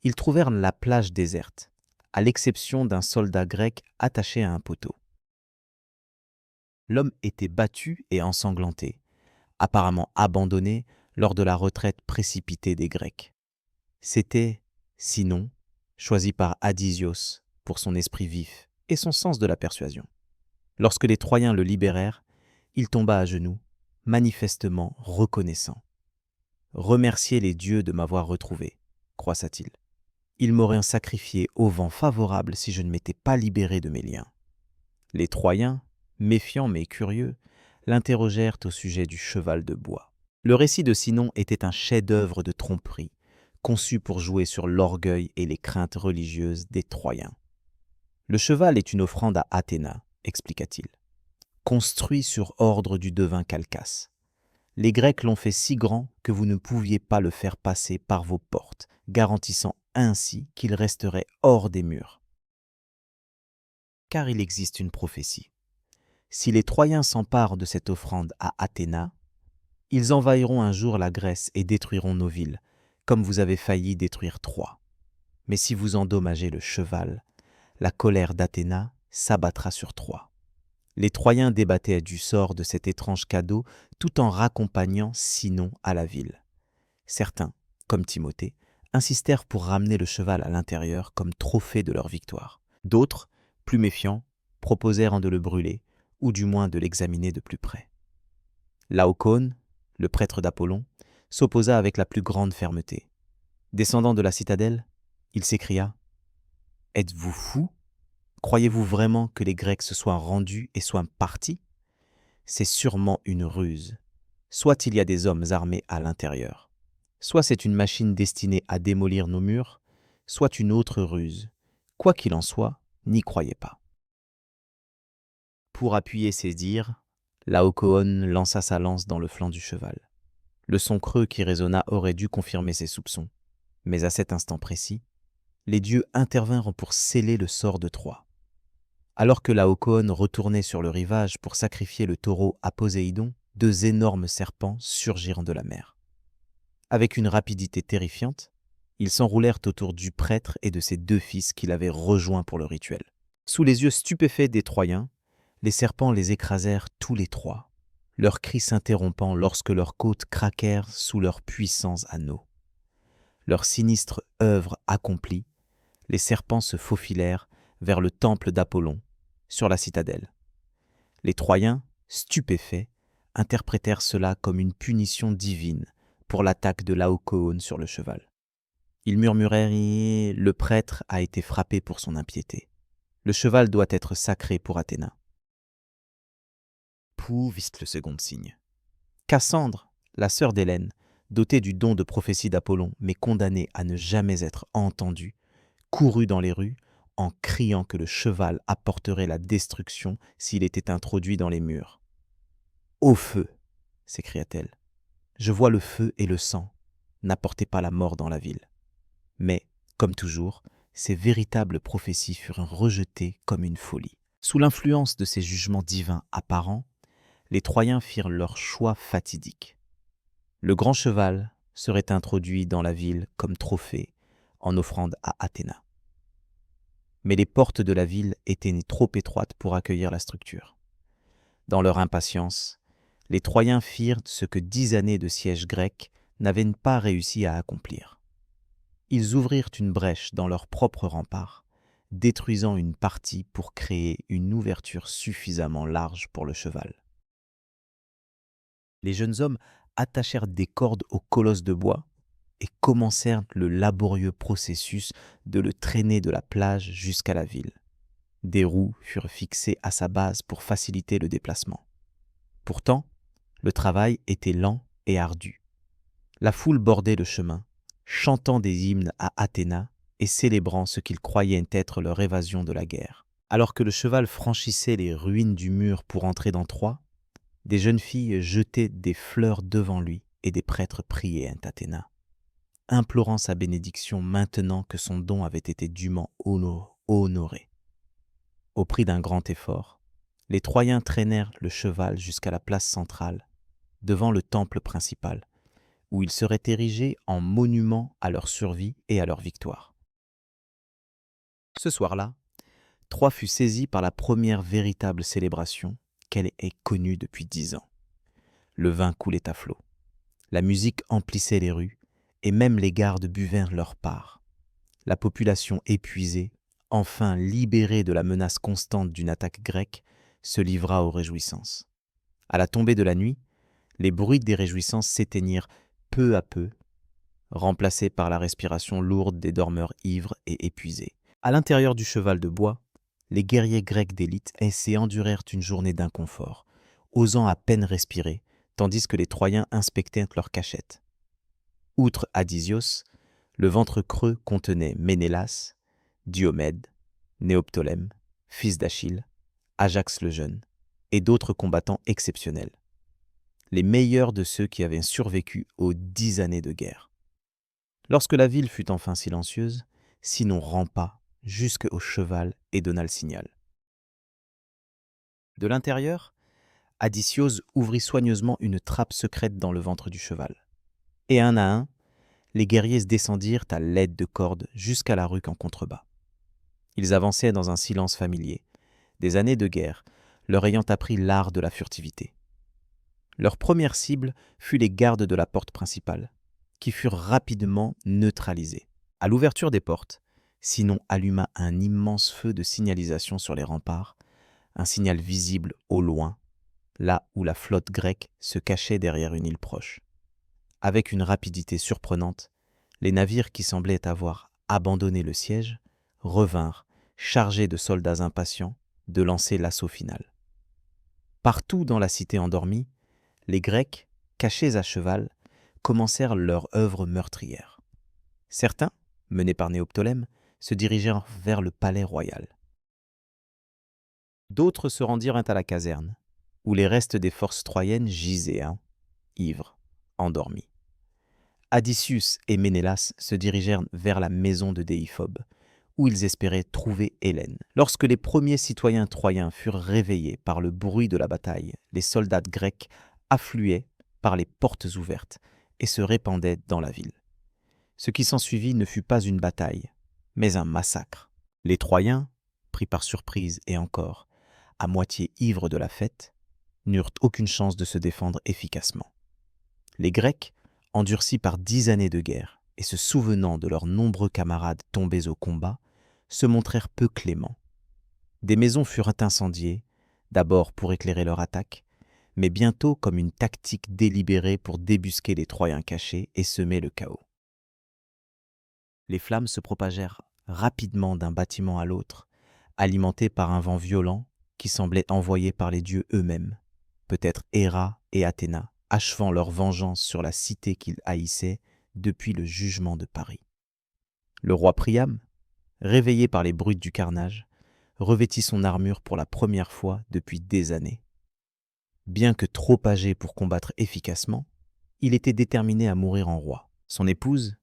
Ils trouvèrent la plage déserte, à l'exception d'un soldat grec attaché à un poteau. L'homme était battu et ensanglanté, apparemment abandonné lors de la retraite précipitée des Grecs. C'était, sinon, choisi par Adisios pour son esprit vif et son sens de la persuasion. Lorsque les Troyens le libérèrent, il tomba à genoux, manifestement reconnaissant. « Remerciez les dieux de m'avoir retrouvé », croissa-t-il. « Ils m'auraient sacrifié au vent favorable si je ne m'étais pas libéré de mes liens. » Les Troyens, méfiants mais curieux, l'interrogèrent au sujet du cheval de bois. Le récit de Sinon était un chef-d'œuvre de tromperie, conçu pour jouer sur l'orgueil et les craintes religieuses des Troyens. « Le cheval est une offrande à Athéna, expliqua-t-il, construit sur ordre du devin Calcas. Les Grecs l'ont fait si grand que vous ne pouviez pas le faire passer par vos portes, garantissant ainsi qu'il resterait hors des murs. Car il existe une prophétie. Si les Troyens s'emparent de cette offrande à Athéna, ils envahiront un jour la Grèce et détruiront nos villes, comme vous avez failli détruire Troie. Mais si vous endommagez le cheval, la colère d'Athéna s'abattra sur Troie. Les Troyens débattaient du sort de cet étrange cadeau tout en raccompagnant Sinon à la ville. Certains, comme Timothée, insistèrent pour ramener le cheval à l'intérieur comme trophée de leur victoire. D'autres, plus méfiants, proposèrent de le brûler, ou du moins de l'examiner de plus près. Laocoon, le prêtre d'Apollon, s'opposa avec la plus grande fermeté. Descendant de la citadelle, il s'écria « Êtes-vous fous ? Croyez-vous vraiment que les Grecs se soient rendus et soient partis ? C'est sûrement une ruse. Soit il y a des hommes armés à l'intérieur. Soit c'est une machine destinée à démolir nos murs, soit une autre ruse. Quoi qu'il en soit, n'y croyez pas. » Pour appuyer ses dires, Laocoon lança sa lance dans le flanc du cheval. Le son creux qui résonna aurait dû confirmer ses soupçons. Mais à cet instant précis, les dieux intervinrent pour sceller le sort de Troie. Alors que Laocoon retournait sur le rivage pour sacrifier le taureau à Poséidon, 2 énormes serpents surgirent de la mer. Avec une rapidité terrifiante, ils s'enroulèrent autour du prêtre et de ses 2 fils qu'il avait rejoints pour le rituel. Sous les yeux stupéfaits des Troyens, les serpents les écrasèrent tous les 3, leurs cris s'interrompant lorsque leurs côtes craquèrent sous leurs puissants anneaux. Leur sinistre œuvre accomplie, les serpents se faufilèrent vers le temple d'Apollon, sur la citadelle. Les Troyens, stupéfaits, interprétèrent cela comme une punition divine pour l'attaque de Laocoon sur le cheval. Ils murmurèrent « Le prêtre a été frappé pour son impiété. Le cheval doit être sacré pour Athéna. » Pou viste le second signe. Cassandre, la sœur d'Hélène, dotée du don de prophétie d'Apollon, mais condamnée à ne jamais être entendue, courut dans les rues en criant que le cheval apporterait la destruction s'il était introduit dans les murs. « Au feu !» s'écria-t-elle. « Je vois le feu et le sang. N'apportez pas la mort dans la ville. » Mais, comme toujours, ces véritables prophéties furent rejetées comme une folie. Sous l'influence de ces jugements divins apparents, les Troyens firent leur choix fatidique. Le grand cheval serait introduit dans la ville comme trophée en offrande à Athéna. Mais les portes de la ville étaient trop étroites pour accueillir la structure. Dans leur impatience, les Troyens firent ce que 10 années de siège grec n'avaient pas réussi à accomplir. Ils ouvrirent une brèche dans leur propre rempart, détruisant une partie pour créer une ouverture suffisamment large pour le cheval. Les jeunes hommes attachèrent des cordes au colosse de bois et commencèrent le laborieux processus de le traîner de la plage jusqu'à la ville. Des roues furent fixées à sa base pour faciliter le déplacement. Pourtant, le travail était lent et ardu. La foule bordait le chemin, chantant des hymnes à Athéna et célébrant ce qu'ils croyaient être leur évasion de la guerre. Alors que le cheval franchissait les ruines du mur pour entrer dans Troie, des jeunes filles jetaient des fleurs devant lui et des prêtres priaient Athéna, implorant sa bénédiction maintenant que son don avait été dûment honoré. Au prix d'un grand effort, les Troyens traînèrent le cheval jusqu'à la place centrale, devant le temple principal, où il serait érigé en monument à leur survie et à leur victoire. Ce soir-là, Troie fut saisie par la première véritable célébration qu'elle ait connue depuis 10 ans. Le vin coulait à flots. La musique emplissait les rues, et même les gardes buvèrent leur part. La population épuisée, enfin libérée de la menace constante d'une attaque grecque, se livra aux réjouissances. À la tombée de la nuit, les bruits des réjouissances s'éteignirent peu à peu, remplacés par la respiration lourde des dormeurs ivres et épuisés. À l'intérieur du cheval de bois, les guerriers grecs d'élite endurèrent une journée d'inconfort, osant à peine respirer, tandis que les Troyens inspectaient leurs cachettes. Outre Adysios, le ventre creux contenait Ménélas, Diomède, Néoptolème, fils d'Achille, Ajax le jeune, et d'autres combattants exceptionnels. Les meilleurs de ceux qui avaient survécu aux 10 années de guerre. Lorsque la ville fut enfin silencieuse, Sinon rampa jusqu'au cheval et donna le signal. De l'intérieur, Adysios ouvrit soigneusement une trappe secrète dans le ventre du cheval. Et un à un, les guerriers se descendirent à l'aide de cordes jusqu'à la ruque en contrebas. Ils avançaient dans un silence familier. Des années de guerre leur ayant appris l'art de la furtivité. Leur première cible fut les gardes de la porte principale, qui furent rapidement neutralisés. À l'ouverture des portes, Sinon alluma un immense feu de signalisation sur les remparts, un signal visible au loin, là où la flotte grecque se cachait derrière une île proche. Avec une rapidité surprenante, les navires qui semblaient avoir abandonné le siège revinrent, chargés de soldats impatients, de lancer l'assaut final. Partout dans la cité endormie, les Grecs, cachés à cheval, commencèrent leur œuvre meurtrière. Certains, menés par Néoptolème, se dirigèrent vers le palais royal. D'autres se rendirent à la caserne, où les restes des forces troyennes gisaient, ivres, endormis. Adicius et Ménélas se dirigèrent vers la maison de Déiphobe, où ils espéraient trouver Hélène. Lorsque les premiers citoyens troyens furent réveillés par le bruit de la bataille, les soldats grecs affluaient par les portes ouvertes et se répandaient dans la ville. Ce qui s'ensuivit ne fut pas une bataille, mais un massacre. Les Troyens, pris par surprise et encore, à moitié ivres de la fête, n'eurent aucune chance de se défendre efficacement. Les Grecs, endurcis par 10 années de guerre et se souvenant de leurs nombreux camarades tombés au combat, se montrèrent peu cléments. Des maisons furent incendiées, d'abord pour éclairer leur attaque, mais bientôt comme une tactique délibérée pour débusquer les Troyens cachés et semer le chaos. Les flammes se propagèrent rapidement d'un bâtiment à l'autre, alimentées par un vent violent qui semblait envoyé par les dieux eux-mêmes, peut-être Héra et Athéna, achevant leur vengeance sur la cité qu'ils haïssaient depuis le jugement de Paris. Le roi Priam, réveillé par les bruits du carnage, revêtit son armure pour la première fois depuis des années. Bien que trop âgé pour combattre efficacement, il était déterminé à mourir en roi. Son épouse,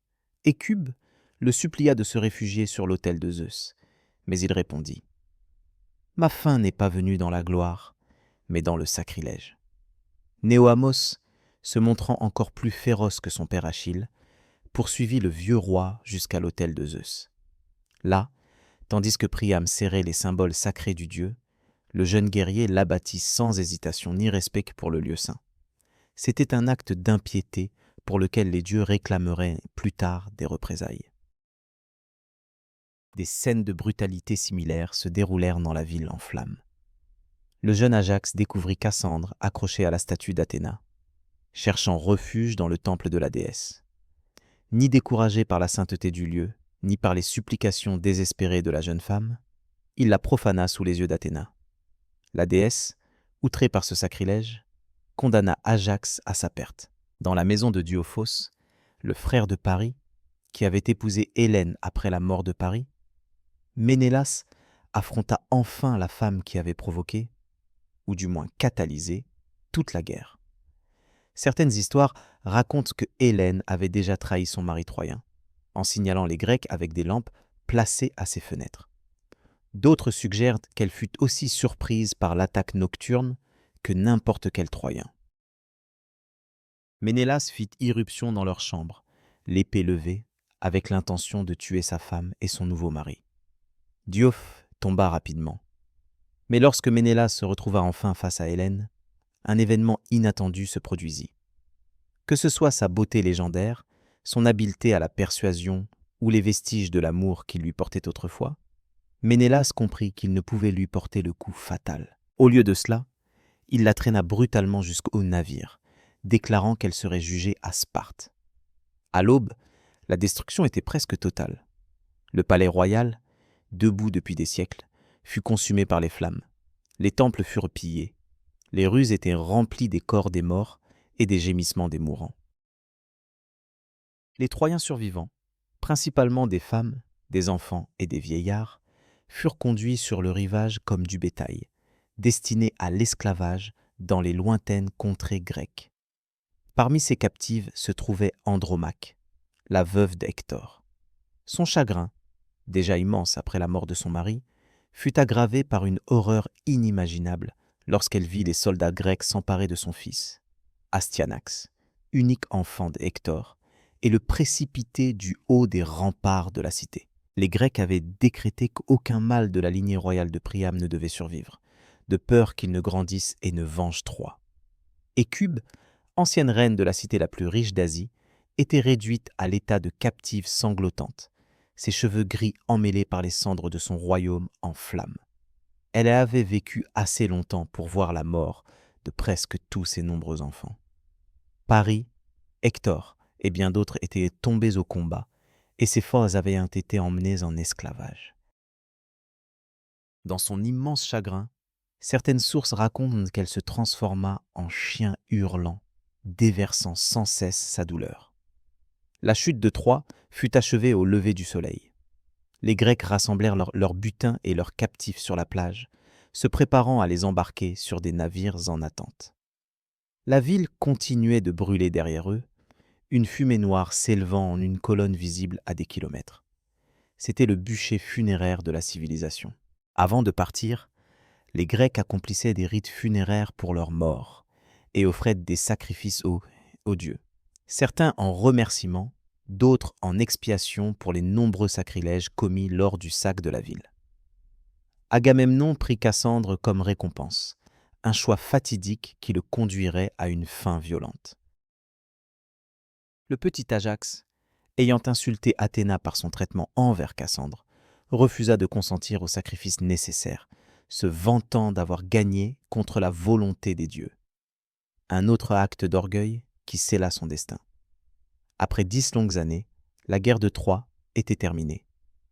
Hécube, le supplia de se réfugier sur l'autel de Zeus, mais il répondit « Ma fin n'est pas venue dans la gloire, mais dans le sacrilège. » Néoamos, se montrant encore plus féroce que son père Achille, poursuivit le vieux roi jusqu'à l'autel de Zeus. Là, tandis que Priam serrait les symboles sacrés du dieu, le jeune guerrier l'abattit sans hésitation ni respect pour le lieu saint. C'était un acte d'impiété pour lequel les dieux réclameraient plus tard des représailles. Des scènes de brutalité similaires se déroulèrent dans la ville en flammes. Le jeune Ajax découvrit Cassandre accrochée à la statue d'Athéna, cherchant refuge dans le temple de la déesse. Ni découragé par la sainteté du lieu, ni par les supplications désespérées de la jeune femme, il la profana sous les yeux d'Athéna. La déesse, outrée par ce sacrilège, condamna Ajax à sa perte. Dans la maison de Diophos, le frère de Paris, qui avait épousé Hélène après la mort de Paris, Ménélas affronta enfin la femme qui avait provoqué, ou du moins catalysé, toute la guerre. Certaines histoires racontent que Hélène avait déjà trahi son mari troyen, en signalant les Grecs avec des lampes placées à ses fenêtres. D'autres suggèrent qu'elle fut aussi surprise par l'attaque nocturne que n'importe quel Troyen. Ménélas fit irruption dans leur chambre, l'épée levée, avec l'intention de tuer sa femme et son nouveau mari. Diophe tomba rapidement. Mais lorsque Ménélas se retrouva enfin face à Hélène, un événement inattendu se produisit. Que ce soit sa beauté légendaire, son habileté à la persuasion ou les vestiges de l'amour qu'il lui portait autrefois, Ménélas comprit qu'il ne pouvait lui porter le coup fatal. Au lieu de cela, il la traîna brutalement jusqu'au navire, déclarant qu'elle serait jugée à Sparte. À l'aube, la destruction était presque totale. Le palais royal, debout depuis des siècles, fut consumé par les flammes. Les temples furent pillés. Les rues étaient remplies des corps des morts et des gémissements des mourants. Les Troyens survivants, principalement des femmes, des enfants et des vieillards, furent conduits sur le rivage comme du bétail, destinés à l'esclavage dans les lointaines contrées grecques. Parmi ces captives se trouvait Andromaque, la veuve d'Hector. Son chagrin, déjà immense après la mort de son mari, fut aggravé par une horreur inimaginable lorsqu'elle vit les soldats grecs s'emparer de son fils, Astyanax, unique enfant d'Hector, et le précipiter du haut des remparts de la cité. Les Grecs avaient décrété qu'aucun mâle de la lignée royale de Priam ne devait survivre, de peur qu'il ne grandisse et ne venge Troie. Écube, ancienne reine de la cité la plus riche d'Asie, était réduite à l'état de captive sanglotante, ses cheveux gris emmêlés par les cendres de son royaume en flammes. Elle avait vécu assez longtemps pour voir la mort de presque tous ses nombreux enfants. Paris, Hector et bien d'autres étaient tombés au combat, et ses forces avaient été emmenées en esclavage. Dans son immense chagrin, certaines sources racontent qu'elle se transforma en chien hurlant, déversant sans cesse sa douleur. La chute de Troie fut achevée au lever du soleil. Les Grecs rassemblèrent leurs butins et leurs captifs sur la plage, se préparant à les embarquer sur des navires en attente. La ville continuait de brûler derrière eux, une fumée noire s'élevant en une colonne visible à des kilomètres. C'était le bûcher funéraire de la civilisation. Avant de partir, les Grecs accomplissaient des rites funéraires pour leurs morts et offraient des sacrifices aux dieux. Certains en remerciement, d'autres en expiation pour les nombreux sacrilèges commis lors du sac de la ville. Agamemnon prit Cassandre comme récompense, un choix fatidique qui le conduirait à une fin violente. Le petit Ajax, ayant insulté Athéna par son traitement envers Cassandre, refusa de consentir au sacrifice nécessaire, se vantant d'avoir gagné contre la volonté des dieux. Un autre acte d'orgueil qui scella son destin. Après 10 longues années, la guerre de Troie était terminée.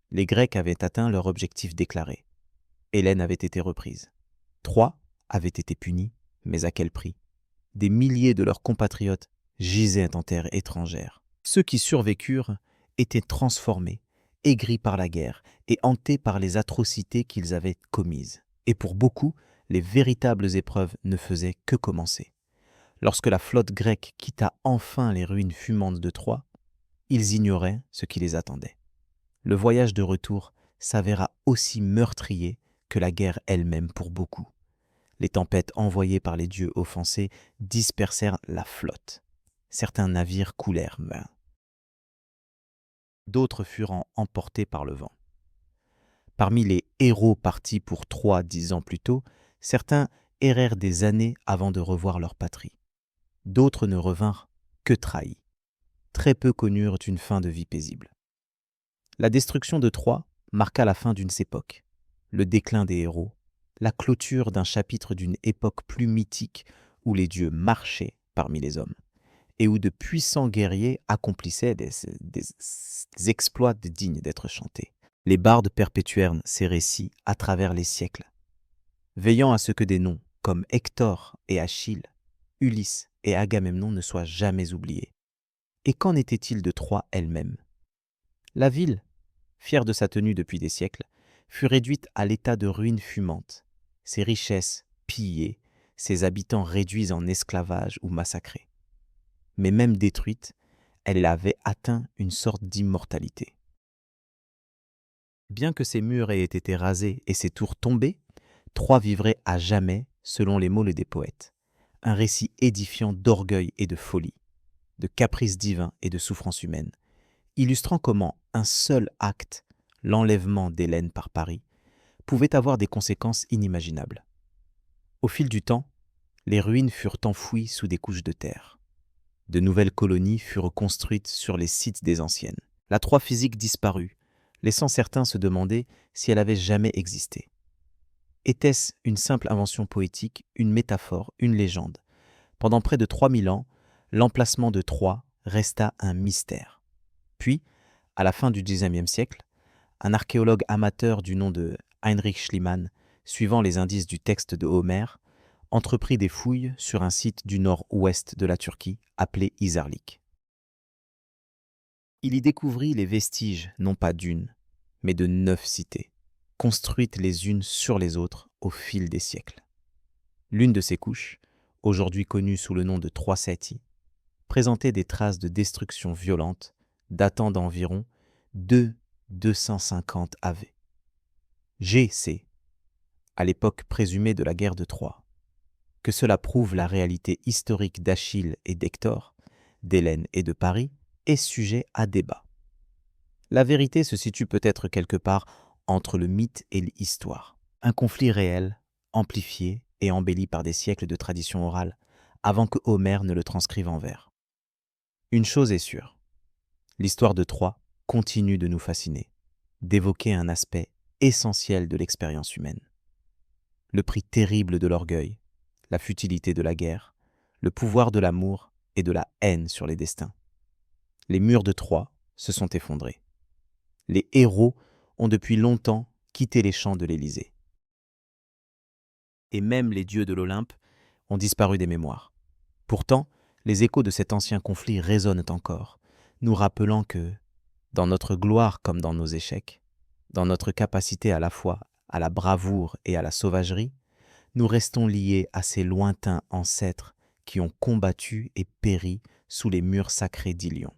Les Grecs avaient atteint leur objectif déclaré. Hélène avait été reprise. Troie avait été punie, mais à quel prix? Des milliers de leurs compatriotes gisaient en terre étrangère. Ceux qui survécurent étaient transformés, aigris par la guerre et hantés par les atrocités qu'ils avaient commises. Et pour beaucoup, les véritables épreuves ne faisaient que commencer. Lorsque la flotte grecque quitta enfin les ruines fumantes de Troie, ils ignoraient ce qui les attendait. Le voyage de retour s'avéra aussi meurtrier que la guerre elle-même pour beaucoup. Les tempêtes envoyées par les dieux offensés dispersèrent la flotte. Certains navires coulèrent vain. D'autres furent emportés par le vent. Parmi les héros partis pour Troie 10 ans plus tôt, certains errèrent des années avant de revoir leur patrie. D'autres ne revinrent que trahis. Très peu connurent une fin de vie paisible. La destruction de Troie marqua la fin d'une époque, le déclin des héros, la clôture d'un chapitre d'une époque plus mythique où les dieux marchaient parmi les hommes et où de puissants guerriers accomplissaient des exploits dignes d'être chantés. Les bardes perpétuèrent ces récits à travers les siècles, veillant à ce que des noms comme Hector et Achille, Ulysse et Agamemnon ne soient jamais oubliés. Et qu'en était-il de Troie elle-même? La ville, fière de sa tenue depuis des siècles, fut réduite à l'état de ruines fumantes, ses richesses pillées, ses habitants réduits en esclavage ou massacrés. Mais même détruite, elle avait atteint une sorte d'immortalité. Bien que ses murs aient été rasés et ses tours tombées, Troie vivrait à jamais, selon les mots des poètes. Un récit édifiant d'orgueil et de folie, de caprices divins et de souffrances humaines, illustrant comment un seul acte, l'enlèvement d'Hélène par Paris, pouvait avoir des conséquences inimaginables. Au fil du temps, les ruines furent enfouies sous des couches de terre. De nouvelles colonies furent construites sur les sites des anciennes. La Troie physique disparut, laissant certains se demander si elle avait jamais existé. Était-ce une simple invention poétique, une métaphore, une légende? Pendant près de 3000 ans, l'emplacement de Troie resta un mystère. Puis, à la fin du XIXe siècle, un archéologue amateur du nom de Heinrich Schliemann, suivant les indices du texte de Homère, entreprit des fouilles sur un site du nord-ouest de la Turquie appelé Izarlik. Il y découvrit les vestiges non pas d'une, mais de 9 cités, construites les unes sur les autres au fil des siècles. L'une de ces couches, aujourd'hui connue sous le nom de Troie City, présentait des traces de destruction violente datant d'environ 250 AV. GC, à l'époque présumée de la guerre de Troie. Que cela prouve la réalité historique d'Achille et d'Hector, d'Hélène et de Paris, est sujet à débat. La vérité se situe peut-être quelque part entre le mythe et l'histoire. Un conflit réel amplifié et embelli par des siècles de tradition orale, avant que Homère ne le transcrive en vers. Une chose est sûre, l'histoire de Troie continue de nous fasciner, d'évoquer un aspect essentiel de l'expérience humaine. Le prix terrible de l'orgueil, la futilité de la guerre, le pouvoir de l'amour et de la haine sur les destins. Les murs de Troie se sont effondrés. Les héros ont depuis longtemps quitté les champs de l'Élysée. Et même les dieux de l'Olympe ont disparu des mémoires. Pourtant, les échos de cet ancien conflit résonnent encore, nous rappelant que, dans notre gloire comme dans nos échecs, dans notre capacité à la fois à la bravoure et à la sauvagerie, nous restons liés à ces lointains ancêtres qui ont combattu et péri sous les murs sacrés d'Ilion.